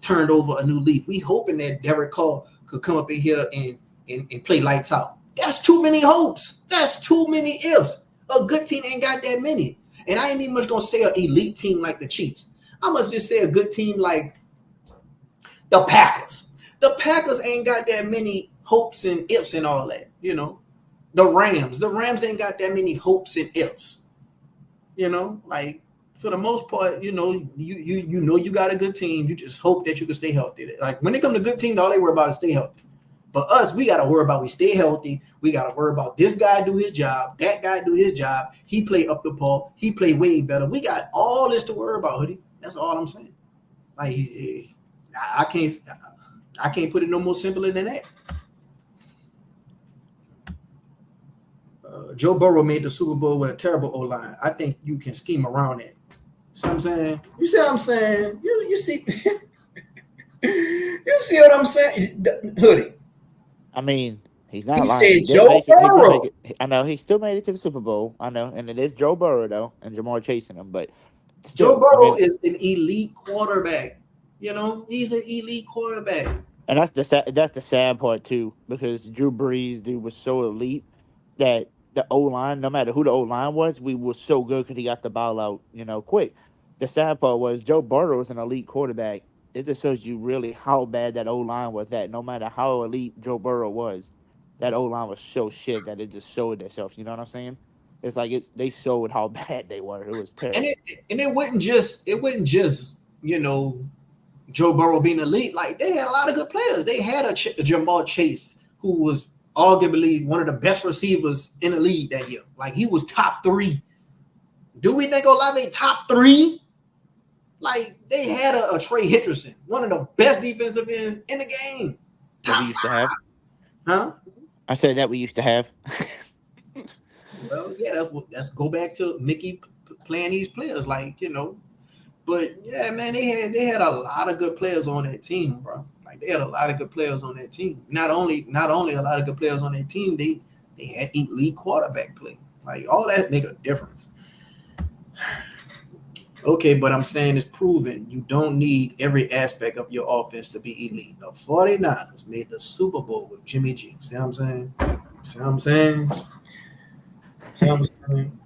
turned over a new leaf. We hoping that Derek Carr could come up in here and play lights out. That's too many hopes. That's too many ifs. A good team ain't got that many. And I ain't even much going to say an elite team like the Chiefs. I must just say a good team like the Packers. The Packers ain't got that many hopes and ifs and all that, The Rams ain't got that many hopes and ifs. Like for the most part, you got a good team. You just hope that you can stay healthy. Like when it comes to good teams, all they worry about is stay healthy. But us, we got to worry about we stay healthy. We got to worry about this guy do his job, that guy do his job. He play up the ball. He play way better. We got all this to worry about, Hoodie. That's all I'm saying. Like I can't put it no more simpler than that. Joe Burrow made the Super Bowl with a terrible O-line. I think you can scheme around it. See what I'm saying? You see what I'm saying? You see you see what I'm saying? Hoodie. I mean, He's He not lying. He said did Joe make it. He did make Burrow. it. I know he still made it to the Super Bowl. I know, and it is Joe Burrow though, and Jamar chasing him. But Joe still, I Burrow mean, is an elite quarterback. He's an elite quarterback. and that's the sad part too, because Drew Brees, dude, was so elite that the O line, no matter who the O line was, we were so good because he got the ball out, quick. The sad part was Joe Burrow was an elite quarterback. It just shows you really how bad that O line was. That no matter how elite Joe Burrow was, that O line was so shit that it just showed itself. You know what I'm saying? It's like they showed how bad they were. It was And terrible. it wasn't just Joe Burrow being elite. Like they had a lot of good players. They had a Jamal Chase who was arguably one of the best receivers in the league that year. Like he was top 3. Do we think Olave top 3? Like they had a Trey Hendrickson, one of the best defensive ends in the game. That we Top used to 5, have. huh? I said that we used to have. Well, yeah, that's go back to Mickey playing these players, But yeah, man, they had a lot of good players on that team, bro. Like they had a lot of good players on that team. Not only a lot of good players on that team, they had elite quarterback play. Like all that make a difference. Okay, but I'm saying it's proven you don't need every aspect of your offense to be elite. The 49ers made the Super Bowl with Jimmy G. See what I'm saying? See what I'm saying? See what I'm saying?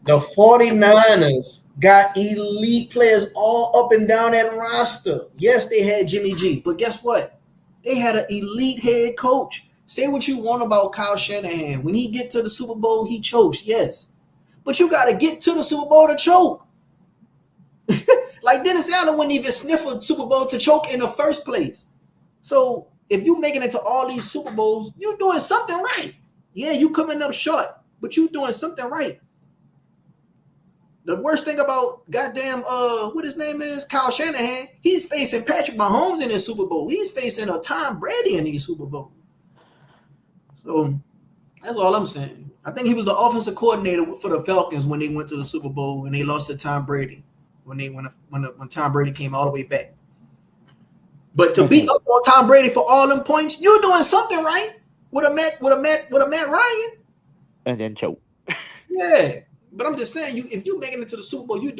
The 49ers got elite players all up and down that roster. Yes, they had Jimmy G, but guess what? They had an elite head coach. Say what you want about Kyle Shanahan. When he get to the Super Bowl, he chokes, yes. But you got to get to the Super Bowl to choke. Like Dennis Allen wouldn't even sniff a Super Bowl to choke in the first place. So if you making it to all these Super Bowls, you're doing something right. Yeah, you coming up short, but you doing something right. The worst thing about goddamn what his name is, Kyle Shanahan, he's facing Patrick Mahomes in his Super Bowl. He's facing a Tom Brady in his Super Bowl. So that's all I'm saying. I think he was the offensive coordinator for the Falcons when they went to the Super Bowl and they lost to Tom Brady when Tom Brady came all the way back. But to beat up on Tom Brady for all them points, you're doing something right with a Matt Ryan. And then choke. Yeah. But I'm just saying, if you making it to the Super Bowl,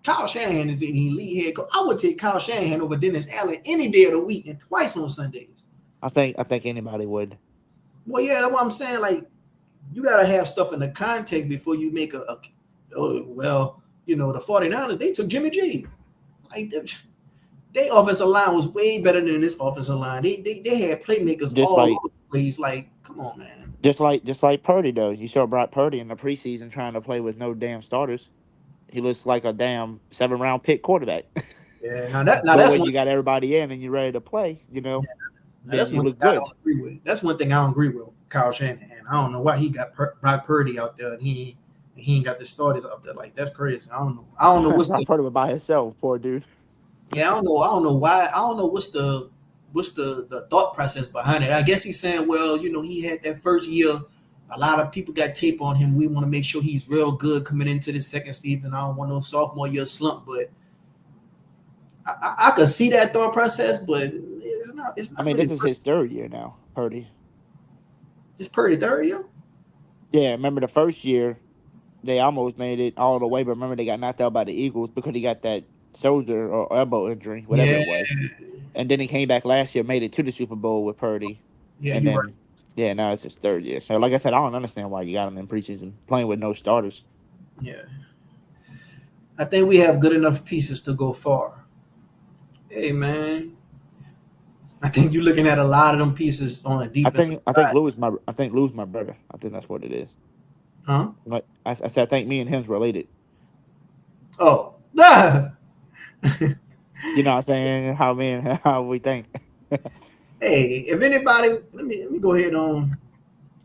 Kyle Shanahan is an elite head coach. I would take Kyle Shanahan over Dennis Allen any day of the week and twice on Sundays. I think anybody would. Well, yeah, that's what I'm saying. Like, you gotta have stuff in the context before you make the 49ers, they took Jimmy G. Like their offensive line was way better than this offensive line. They had playmakers Just all like over the place. Like, come on, man. just like Purdy though. You saw Brock Purdy in the preseason trying to play with no damn starters. He looks like a damn 7-round pick quarterback. Yeah, now But that's when one. you got everybody in and you're ready to play, Yeah, now then that's you one thing look I good. don't agree with. That's one thing I don't agree with Kyle Shanahan. I don't know why he got Brock Purdy out there and he ain't got the starters out there. Like that's crazy. I don't know. I don't know what's Brock the Purdy was by himself, poor dude. yeah. I don't know why. I don't know what's the thought process behind it. I guess he's saying, well, he had that first year. A lot of people got tape on him. We want to make sure he's real good coming into the second season. I don't want no sophomore year slump, but I could see that thought process, but it's not. It's I not mean, really. this is his third year now, Purdy. It's Purdy third year. Yeah, remember the first year they almost made it all the way, but remember they got knocked out by the Eagles because he got that shoulder or elbow injury, whatever Yeah, it was. And then he came back last year, made it to the Super Bowl with Purdy. yeah, And you're right. then, yeah, now it's his third year. So, like I said, I don't understand why you got him in preseason playing with no starters. Yeah, I think we have good enough pieces to go far. Hey, man, I think you're looking at a lot of them pieces on the I defensive think I think side, Lou's my brother. I think that's what it is. huh? Like I said, I think me and him's related. Oh, nah. You know what I'm saying? How me and how we think. Hey, if anybody, let me go ahead on.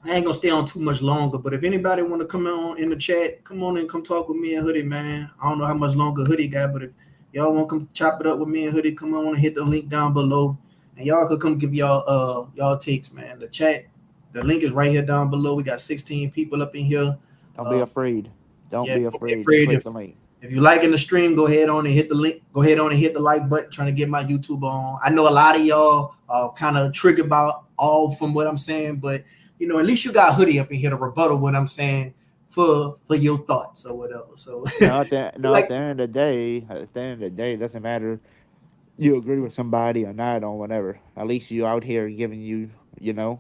I ain't gonna stay on too much longer, but if anybody want to come on in the chat, come on and come talk with me and Hoodie, man. I don't know how much longer Hoodie got, but if y'all want to come chop it up with me and Hoodie, come on and hit the link down below, and y'all could come give y'all takes, man. The chat, the link is right here down below. We got 16 people up in here. Don't be Uh, afraid. Don't yeah, be don't be afraid to afraid click if the link. If you liking the stream, go ahead on and hit the link. Go ahead on and hit the like button. Trying to get my YouTube on. I know a lot of y'all are kind of triggered about all from what I'm saying, but at least you got Hoodie up in here to rebuttal what I'm saying for your thoughts or whatever. So At like the end of the day, it doesn't matter you agree with somebody or not on whatever. At least you out here giving you know,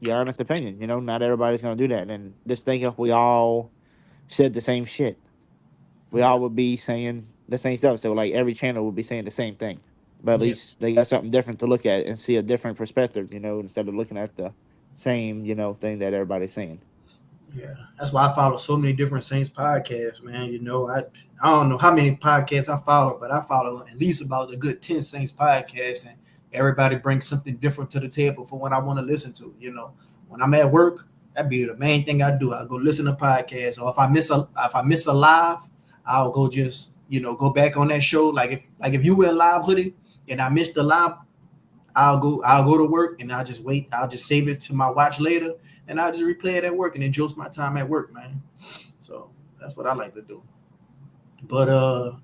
your honest opinion. Not everybody's gonna do that. And just think if we all said the same shit, we yeah, all would be saying the same stuff. So like every channel would be saying the same thing. But at yeah. least they got something different to look at and see a different perspective, instead of looking at the same, thing that everybody's saying. Yeah, that's why I follow so many different Saints podcasts, man. I don't know how many podcasts I follow, but I follow at least about a good 10 Saints podcasts, and everybody brings something different to the table for what I want to listen to. When I'm at work, that be the main thing I do. I go listen to podcasts, or if I miss a live, I'll go just go back on that show. Like if you were in live, Hoodie, and I missed the live, I'll go to work and I'll just wait. I'll just save it to my watch later and I'll just replay it at work and enjoy my time at work, man. So that's what I like to do. But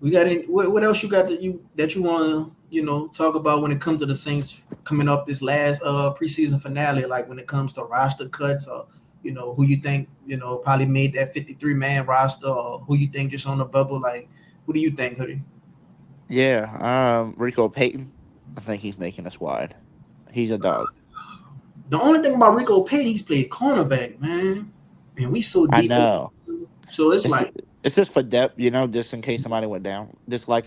we got what else you got that you want to talk about when it comes to the Saints coming off this last preseason finale, like when it comes to roster cuts, or who you think probably made that 53-man roster, or who you think just on the bubble, like who do you think, Hoodie? Yeah, Rico Payton. I think he's making a squad. He's a dog. The only thing about Rico Payton, he's played cornerback, man, and we so I deep. know. So it's It's like, it's just for depth, just in case somebody went down. Just like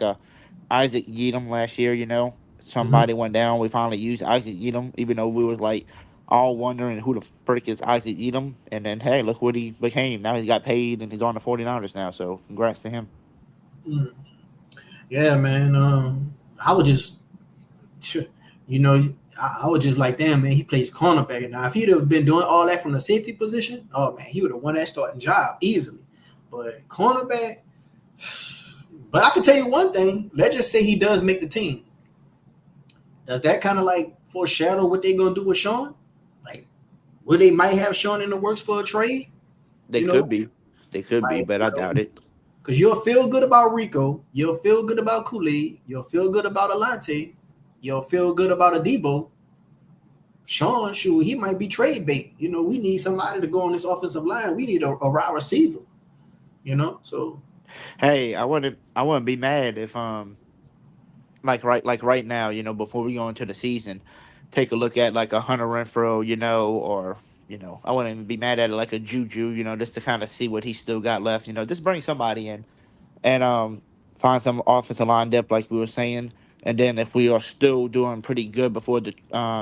Isaac Yeadom last year, mhm. somebody went down. We finally used Isaac Yeadom, even though we were like all wondering who the frick is Isaac Yeadom. And then hey, look what he became. Now he got paid and he's on the 49ers now. So congrats to him. Mm. Yeah, man. I would just, you know, I was just like, damn, man, he plays cornerback. Now, if he'd have been doing all that from the safety position, oh man, he would have won that starting job easily. But cornerback, but I can tell you one thing. Let's just say he does make the team. Does that kind of like foreshadow what they're gonna do with Sean? Like, would they might have Sean in the works for a trade? They You could know, be. They could be, like but I doubt it. because you'll feel good about Rico, you'll feel good about Kool-Aid, you'll feel good about Alante, you'll feel good about Adebo. Sean, shoot, he might be trade bait. We need somebody to go on this offensive line. We need a wide receiver. So Hey, I wouldn't be mad if like right now, before we go into the season, take a look at like a Hunter Renfro, or I wouldn't even be mad at it like a Juju, just to kind of see what he still got left. Just bring somebody in and find some offensive line depth, like we were saying. And then if we are still doing pretty good before the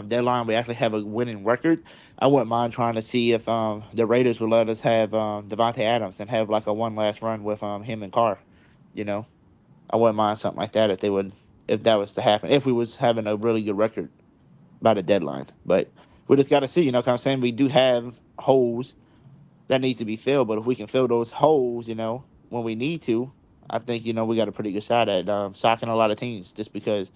deadline, we actually have a winning record. I wouldn't mind trying to see if the Raiders would let us have Devontae Adams and have like a one last run with him and Carr. You know, I wouldn't mind something like that if that was to happen. If we was having a really good record by the deadline, but we just got to see. 'Cause I'm saying we do have holes that needs to be filled. But if we can fill those holes, when we need to, I think we got a pretty good shot at stocking a lot of teams. Just because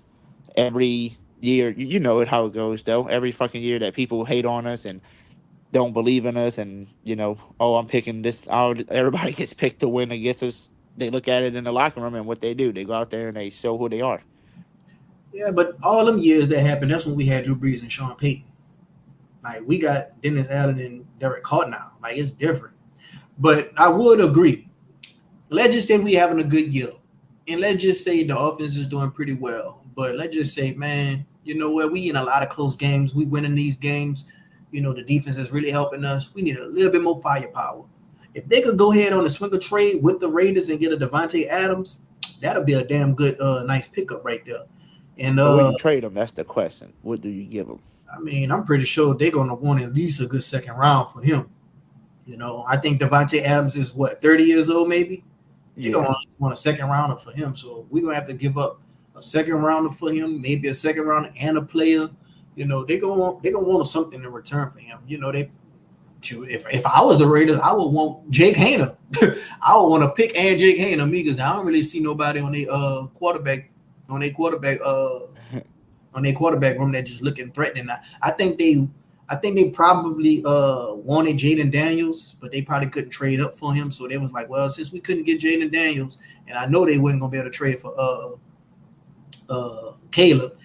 every year, you know it how it goes though. Every fucking year that people hate on us and don't believe in us, and oh, I'm picking this. Oh, everybody gets picked to win against us. They look at it in the locker room, and what they do, they go out there and they show who they are. yeah, but all them years that happened, that's when we had Drew Brees and Sean Payton. Like we got Dennis Allen and Derek Carr now. Like it's different. But I would agree. Let's just say we having a good year. And let's just say the offense is doing pretty well. But let's just say, man, you know what? We in a lot of close games. We winning these games. The defense is really helping us. We need a little bit more firepower. If they could go ahead on a swinger trade with the Raiders and get a Devontae Adams, that'll be a damn good, nice pickup right there. And But when you trade them, that's the question. What do you give them? I mean, I'm pretty sure they're gonna want at least a good second round for him. I think Devontae Adams is what 30 years old, maybe. They're Yeah. gonna want a second rounder for him. So we're gonna have to give up a second rounder for him, maybe a second rounder and a player. They're gonna want something in return for him. If I was the Raiders, I would want Jake Hayner. I would want to pick and Jake Hayner because I don't really see nobody on their quarterback on their quarterback on their quarterback room that just looking threatening. I think they I think they probably wanted Jaden Daniels, but they probably couldn't trade up for him. So they was like, well, since we couldn't get Jaden Daniels, and I know they wasn't gonna be able to trade for Caleb,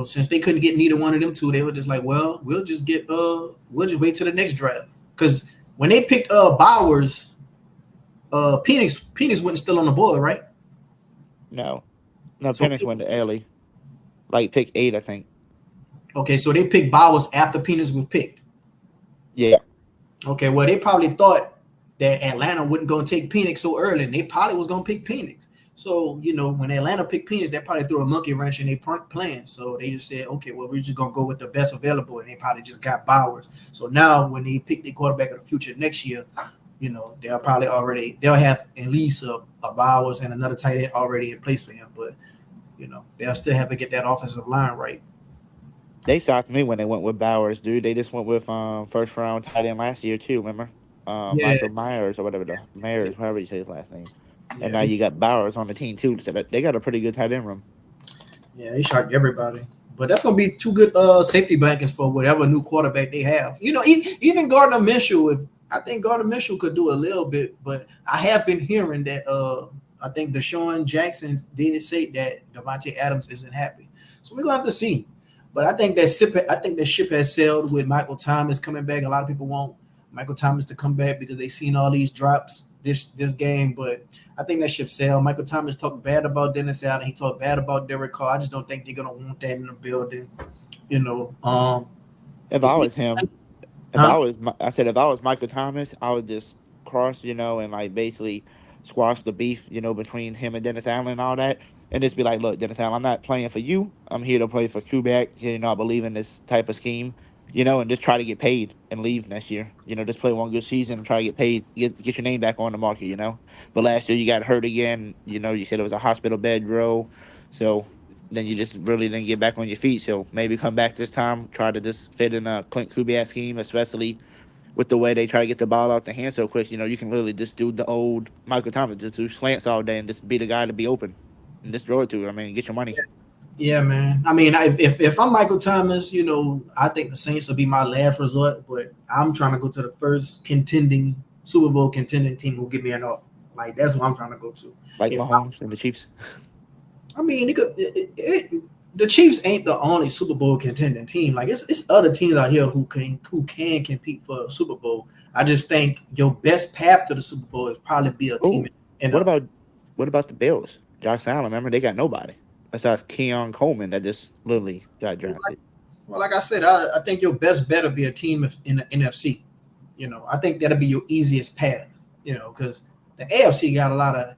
since they couldn't get neither one of them two, they were just like, well, we'll just wait till the next draft. Because when they picked Bowers, Penix wasn't still on the board, right? No, So Penix went to early, like pick 8, I think. okay, so they picked Bowers after Penix was picked. Yeah. Okay, well, they probably thought that Atlanta wasn't going to take Penix so early, and they probably was going to pick Penix. So, when Atlanta picked Penix, they probably threw a monkey wrench in their plan. So they just said, okay, well, we're just going to go with the best available, and they probably just got Bowers. So now when they pick their quarterback of the future next year, they'll have at least a Bowers and another tight end already in place for him. But, they'll still have to get that offensive line right. They shocked me when they went with Bowers, dude. They just went with first round tight end last year too. Remember, Yeah. Michael Myers or whatever however you say his last name. Yeah. And now you got Bowers on the team too. So they got a pretty good tight end room. Yeah, he shocked everybody. But that's gonna be two good safety blankets for whatever new quarterback they have. Even Gardner Minshew. I think Gardner Minshew could do a little bit, but I have been hearing that I think Deshaun Jackson did say that Davante Adams isn't happy. So we're gonna have to see. But I think the ship has sailed with Michael Thomas coming back. A lot of people want Michael Thomas to come back because they've seen all these drops this game. But I think that ship sailed. Michael Thomas talked bad about Dennis Allen. He talked bad about Derek Carr. I just don't think they're gonna want that in the building. If I was him, if I was Michael Thomas, I would just cross, and like basically squash the beef, between him and Dennis Allen and all that, and just be like, look, Dennis Allen, I'm not playing for you. I'm here to play for Quebec. I believe in this type of scheme, and just try to get paid and leave next year. Just play one good season and try to get paid, get your name back on the market. But last year you got hurt again. You said it was a hospital bed drill, so then you just really didn't get back on your feet. So maybe come back this time, try to just fit in a Clint Kubiak scheme, especially with the way they try to get the ball out the hand so quick. You can literally just do the old Michael Thomas, just do slants all day and just be the guy to be open and just throw it to. Get your money. Yeah, man. If I'm Michael Thomas, I think the Saints will be my last resort, but I'm trying to go to the first Super Bowl contending team who give me an offer. Like, that's what I'm trying to go to. Like Mahomes and the Chiefs. The Chiefs ain't the only Super Bowl contending team. Like, it's other teams out here who can compete for a Super Bowl. I just think your best path to the Super Bowl is probably be a team. What about the Bills? Josh Allen, remember, they got nobody besides Keon Coleman that just literally got drafted. Well, like I said, I think your best bet will be a team in the NFC. I think that'll be your easiest path. Because the AFC got a lot of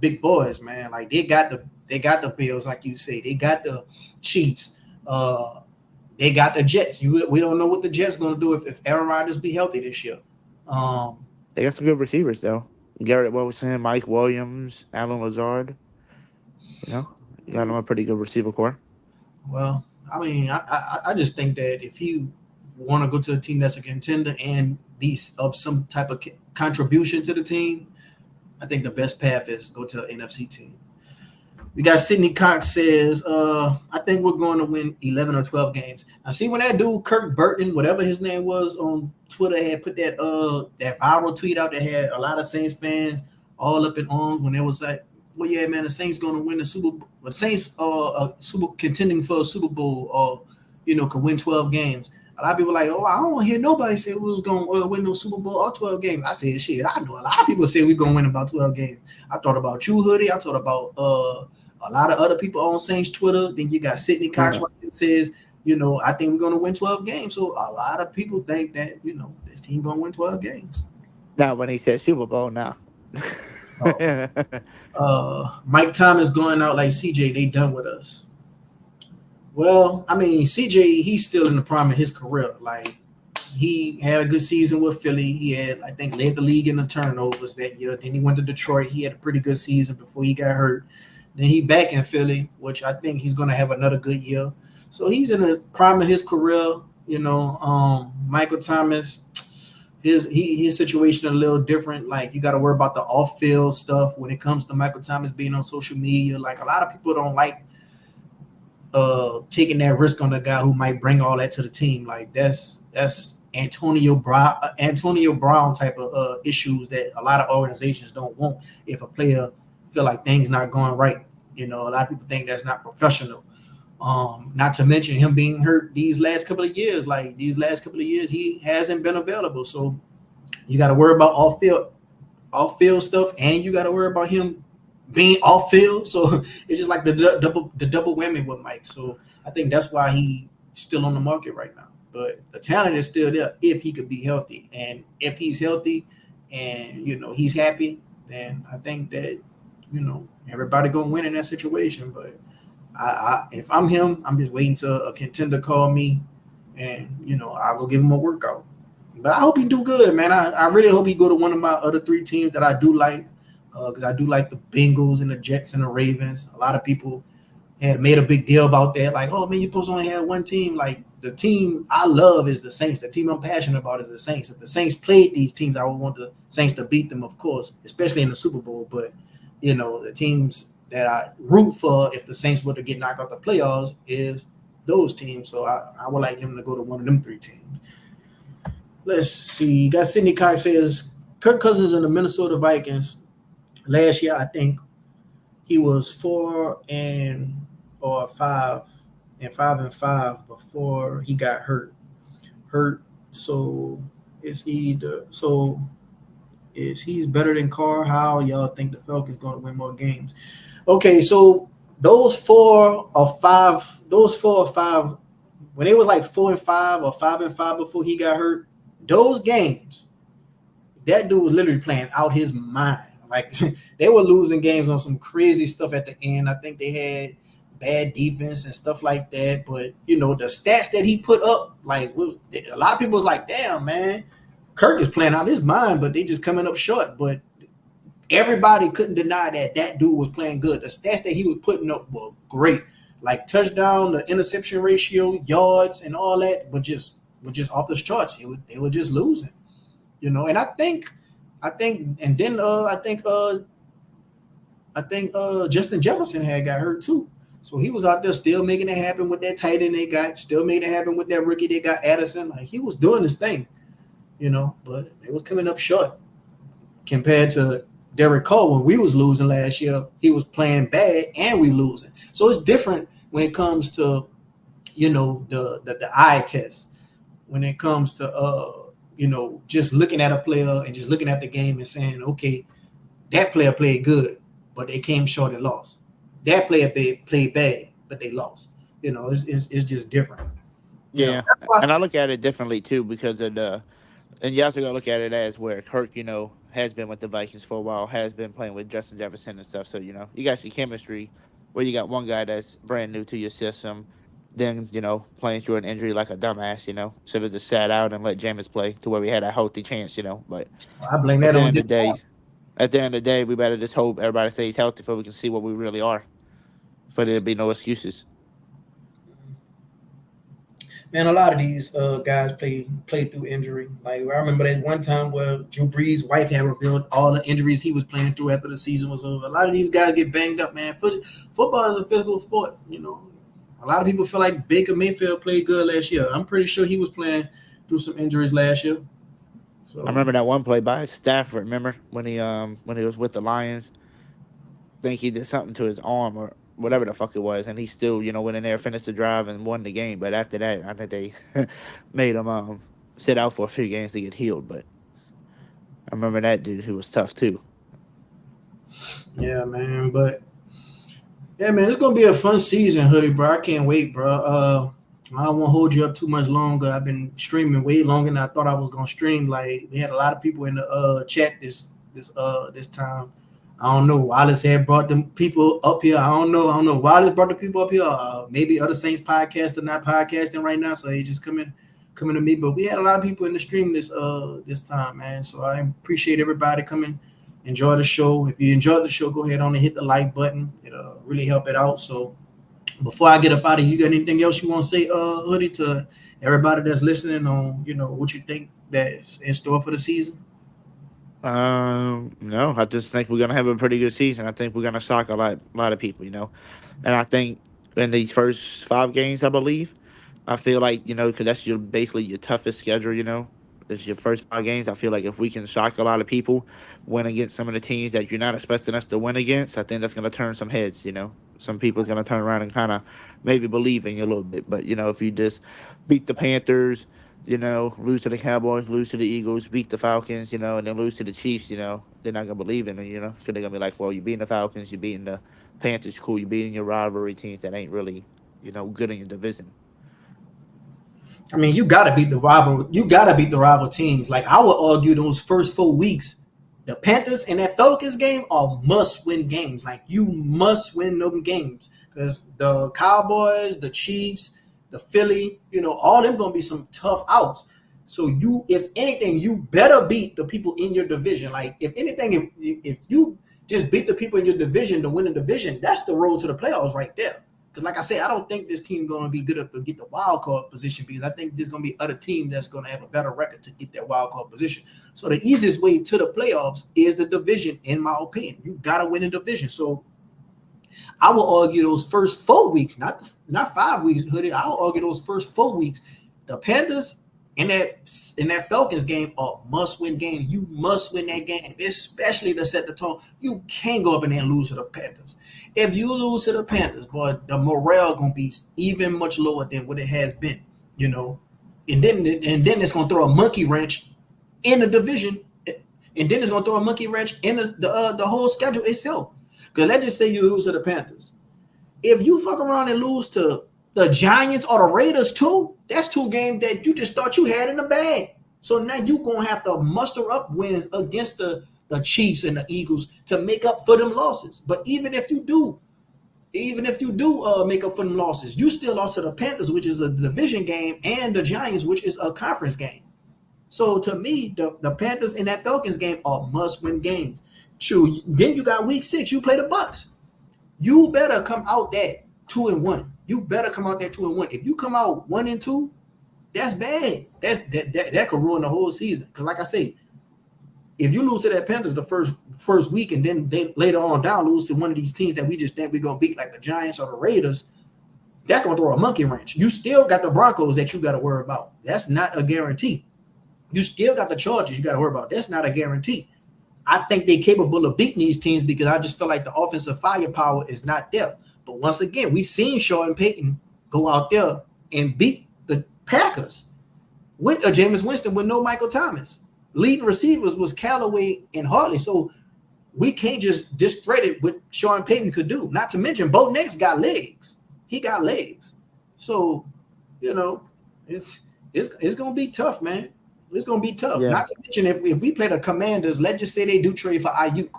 big boys, man. Like, they got the Bills, like you say. They got the Chiefs. They got the Jets. We don't know what the Jets going to do if Aaron Rodgers be healthy this year. They got some good receivers, though. Garrett Wilson, Mike Williams, Alan Lazard. You got them a pretty good receiver core. Well, I just think that if you want to go to a team that's a contender and be of some type of contribution to the team, I think the best path is go to an NFC team. We got Sidney Cox says, I think we're going to win 11 or 12 games. I see when that dude, Kirk Burton, whatever his name was on Twitter, had put that viral tweet out that had a lot of Saints fans all up in arms when it was like, well, yeah, man, the Saints going to win the Super Bowl. The Saints are contending for a Super Bowl or, could win 12 games. A lot of people are like, I don't hear nobody say we was going to win no Super Bowl or 12 games. I said, shit, I know a lot of people say we're going to win about 12 games. I thought about you, Hoodie. I thought about a lot of other people on Saints Twitter. Then you got Sidney Cox that says, I think we're going to win 12 games. So a lot of people think that, this team going to win 12 games. Now, when he said Super Bowl, now. Mike Thomas going out like CJ, they done with us. Well, CJ, he's still in the prime of his career. Like, he had a good season with Philly. He had, I think, led the league in the turnovers that year. Then he went to Detroit. He had a pretty good season before he got hurt. Then he back in Philly, which I think he's going to have another good year. So he's in the prime of his career. Michael Thomas, his situation a little different. Like, you got to worry about the off-field stuff when it comes to Michael Thomas being on social media. Like, a lot of people don't like taking that risk on the guy who might bring all that to the team. Like that's Antonio Brown type of issues that a lot of organizations don't want if a player feel like things not going right. A lot of people think that's not professional. Not to mention him being hurt these last couple of years. Like these last couple of years, he hasn't been available. So you got to worry about off field stuff, and you got to worry about him being off field. So it's just like the double whammy with Mike. So I think that's why he's still on the market right now. But the talent is still there if he could be healthy, and if he's healthy, and he's happy, then I think that everybody gonna win in that situation. But if I'm him, I'm just waiting till a contender call me, and I'll go give him a workout. But I hope he do good, man. I really hope he go to one of my other three teams that I do like, because I do like the Bengals and the Jets and the Ravens. A lot of people had made a big deal about that, like, oh man, you're supposed to only have one team. Like the team I love is the Saints. The team I'm passionate about is the Saints. If the Saints played these teams, I would want the Saints to beat them, of course, especially in the Super Bowl. But the teams that I root for, if the Saints were to get knocked out the playoffs, is those teams. So I would like him to go to one of them three teams. Let's see. Got Sidney Cox says Kirk Cousins and the Minnesota Vikings last year. I think he was 5-5 before he got hurt. So is he's better than Carr? How y'all think the Falcons going to win more games? Okay, so those 4 or 5, when they was like 4-5 or 5-5 before he got hurt, those games, that dude was literally playing out his mind. Like they were losing games on some crazy stuff at the end. I think they had bad defense and stuff like that. But the stats that he put up, like a lot of people was like, damn, man, Kirk is playing out his mind, but they just coming up short. But everybody couldn't deny that dude was playing good. The stats that he was putting up were great. Like touchdown, the interception ratio, yards, and all that, were just off the charts. They were just losing. And I think, and then I think Justin Jefferson had got hurt too. So he was out there still making it happen with that tight end they got, still making it happen with that rookie they got, Addison. Like he was doing his thing, but it was coming up short compared to Derek Carr. When we was losing last year, he was playing bad and we losing. So it's different when it comes to, the eye test. When it comes to just looking at a player and just looking at the game and saying, okay, that player played good, but they came short and lost. That player played bad, but they lost. It's just different. Yeah, That's why and I look at it differently too because of the, and you have to go look at it as where Kirk, has been with the Vikings for a while, has been playing with Justin Jefferson and stuff. So you got your chemistry where you got one guy that's brand new to your system, then playing through an injury like a dumbass, should have just sat out and let Jameis play to where we had a healthy chance, But I blame at that the on end this. of the day, we better just hope everybody stays healthy so we can see what we really are. For there to be no excuses. Man, a lot of these guys play through injury. Like I remember that one time where Drew Brees' wife had revealed all the injuries he was playing through after the season was over. A lot of these guys get banged up, man. Football is a physical sport. A lot of people feel like Baker Mayfield played good last year. I'm pretty sure he was playing through some injuries last year. I So remember that one play by Stafford. Remember when he was with the Lions? Think he did something to his arm or whatever the fuck it was, and he still went in there, finished the drive, and won the game. But after that, I think they made him sit out for a few games to get healed. But I remember that dude who was tough too. yeah, man. But yeah, man, it's gonna be a fun season, Hoodie, bro. I can't wait, bro. I don't want to hold you up too much longer. I've been streaming way longer than I thought I was gonna stream. Like we had a lot of people in the chat this time. I don't know. Wallace had brought them people up here. I don't know. Wallace brought the people up here. Maybe other Saints podcasts are not podcasting right now, so they just coming to me. But we had a lot of people in the stream this time, man. So I appreciate everybody coming. Enjoy the show. If you enjoyed the show, go ahead on and hit the like button. It'll really help it out. So before I get up out of here, you got anything else you want to say, Hoodie, to everybody that's listening on, what you think that's in store for the season? No, I just think we're gonna have a pretty good season. I think we're gonna shock a lot of people, and I think in these first 5 games, I believe. I feel like, because that's basically your toughest schedule. It's your first 5 games. I feel like if we can shock a lot of people, win against some of the teams that you're not expecting us to win against, I think that's going to turn some heads. Some people's going to turn around and kind of maybe believe in you a little bit. But if you just beat the Panthers, lose to the Cowboys, lose to the Eagles, beat the Falcons, and then lose to the Chiefs, they're not gonna believe in it. So they're gonna be like, well, you're beating the Falcons, you're beating the Panthers, cool, you're beating your rivalry teams that ain't really, good in your division. I mean, you gotta beat the rival. You gotta beat the rival teams. Like I would argue, those first 4 weeks, the Panthers and that Falcons game are must-win games. Like you must win them games because the Cowboys, the Chiefs, the Philly, all them gonna be some tough outs. So if anything, you better beat the people in your division. Like if anything, if you just beat the people in your division to win the division, that's the road to the playoffs right there. Because like I said, I don't think this team going to be good enough to get the wild card position because I think there's going to be other team that's going to have a better record to get that wild card position. So the easiest way to the playoffs is the division, in my opinion. You got to win the division. So I will argue those first 4 weeks, not 5 weeks, Hoodie. I will argue those first 4 weeks, the Panthers in that Falcons game are must-win game. You must win that game, especially to set the tone. You can't go up in there and lose to the Panthers. If you lose to the Panthers, boy, the morale gonna be even much lower than what it has been, And then it's gonna throw a monkey wrench in the division, and then it's gonna throw a monkey wrench in the whole schedule itself. Because let's just say you lose to the Panthers. If you fuck around and lose to the Giants or the Raiders too, that's 2 games that you just thought you had in the bag. So now you're going to have to muster up wins against the Chiefs and the Eagles to make up for them losses. But even if you do make up for them losses, you still lost to the Panthers, which is a division game, and the Giants, which is a conference game. So to me, the Panthers in that Falcons game are must-win games. True. Then you got week 6. You play the Bucks. You better come out that 2-1. You better come out that 2-1. If you come out 1-2, that's bad. That could ruin the whole season. Because like I say, if you lose to that Panthers the first week and then later on down lose to one of these teams that we just think we're gonna beat, like the Giants or the Raiders, that's gonna throw a monkey wrench. You still got the Broncos that you got to worry about. That's not a guarantee. You still got the Chargers you got to worry about. That's not a guarantee. I think they're capable of beating these teams because I just feel like the offensive firepower is not there. But once again, we've seen Sean Payton go out there and beat the Packers with a Jameis Winston with no Michael Thomas. Leading receivers was Callaway and Hartley. So we can't just discredit what Sean Payton could do. Not to mention, Bo Nix got legs. He got legs. So, it's going to be tough, man. It's going to be tough. Yeah. Not to mention, if we play the Commanders, let's just say they do trade for Ayuk.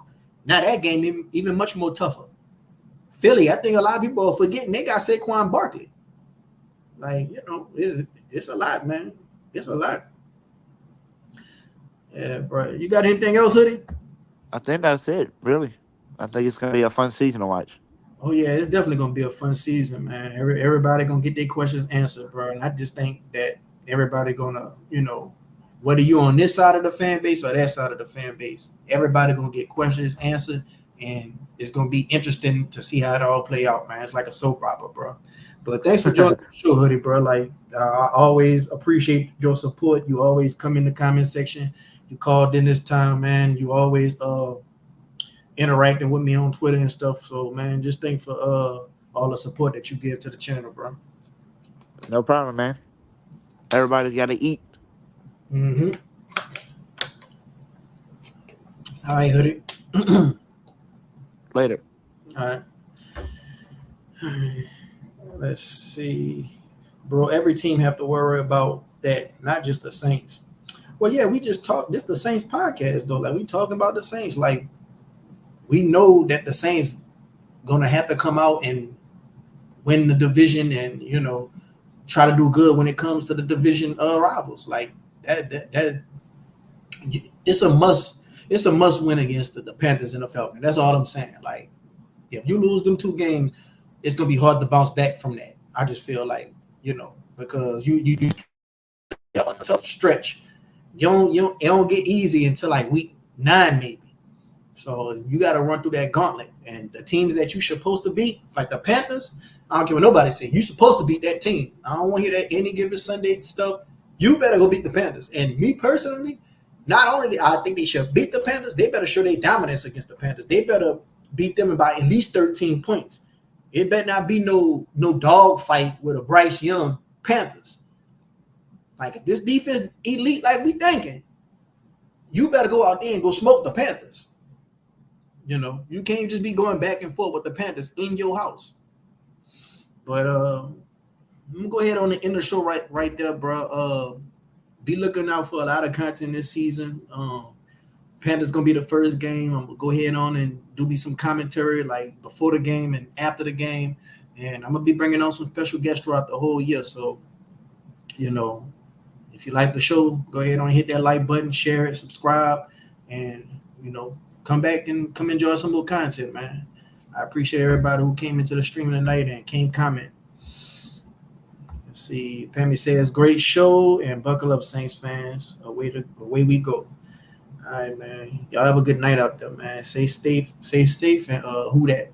Now that game even much more tougher. Philly, I think a lot of people are forgetting they got Saquon Barkley. Like, it's a lot, man. It's a lot. Yeah, bro. You got anything else, Hoodie? I think that's it, really. I think it's going to be a fun season to watch. Oh, yeah, it's definitely going to be a fun season, man. Everybody going to get their questions answered, bro. And I just think that everybody going to, whether you're on this side of the fan base or that side of the fan base, everybody going to get questions answered, and it's going to be interesting to see how it all play out, man. It's like a soap opera, bro. But thanks for joining the show, Hoodie, bro. Like, I always appreciate your support. You always come in the comment section. You called in this time, man. You always interacting with me on Twitter and stuff. So, man, just thanks for all the support that you give to the channel, bro. No problem, man. Everybody's got to eat. Mm-hmm. All right, Hoodie. Later. All right. Let's see. Bro, every team have to worry about that, not just the Saints. Well, yeah, we just talked. This the Saints podcast, though. Like, we talking about the Saints. Like, we know that the Saints going to have to come out and win the division and, try to do good when it comes to the division rivals. Like, that it's a must. It's a must win against the Panthers and the Falcons. That's all I'm saying. Like, if you lose them 2 games, it's gonna be hard to bounce back from that. I just feel like, because you a tough stretch. It don't get easy until like week 9 maybe. So you got to run through that gauntlet. And the teams that you're supposed to beat, like the Panthers, I don't care what nobody say. You're supposed to beat that team. I don't want to hear that any given Sunday stuff. You better go beat the Panthers. And me personally, not only I think they should beat the Panthers, they better show their dominance against the Panthers. They better beat them by at least 13 points. It better not be no dog fight with a Bryce Young Panthers. Like if this defense elite like we thinking, you better go out there and go smoke the Panthers. You know, you can't just be going back and forth with the Panthers in your house. But I'm gonna go ahead on the end of the show right there, bro. Be looking out for a lot of content this season. Panthers gonna be the first game. I'm gonna go ahead on and do me some commentary like before the game and after the game, and I'm gonna be bringing on some special guests throughout the whole year. So, you know, if you like the show, go ahead and hit that like button, share it, subscribe, and you know, come back and come enjoy some more content, man. I appreciate everybody who came into the stream tonight and came comment. Let's see. Pammy says, great show and buckle up, Saints fans. Away we go. All right, man. Y'all have a good night out there, man. Stay safe and who that?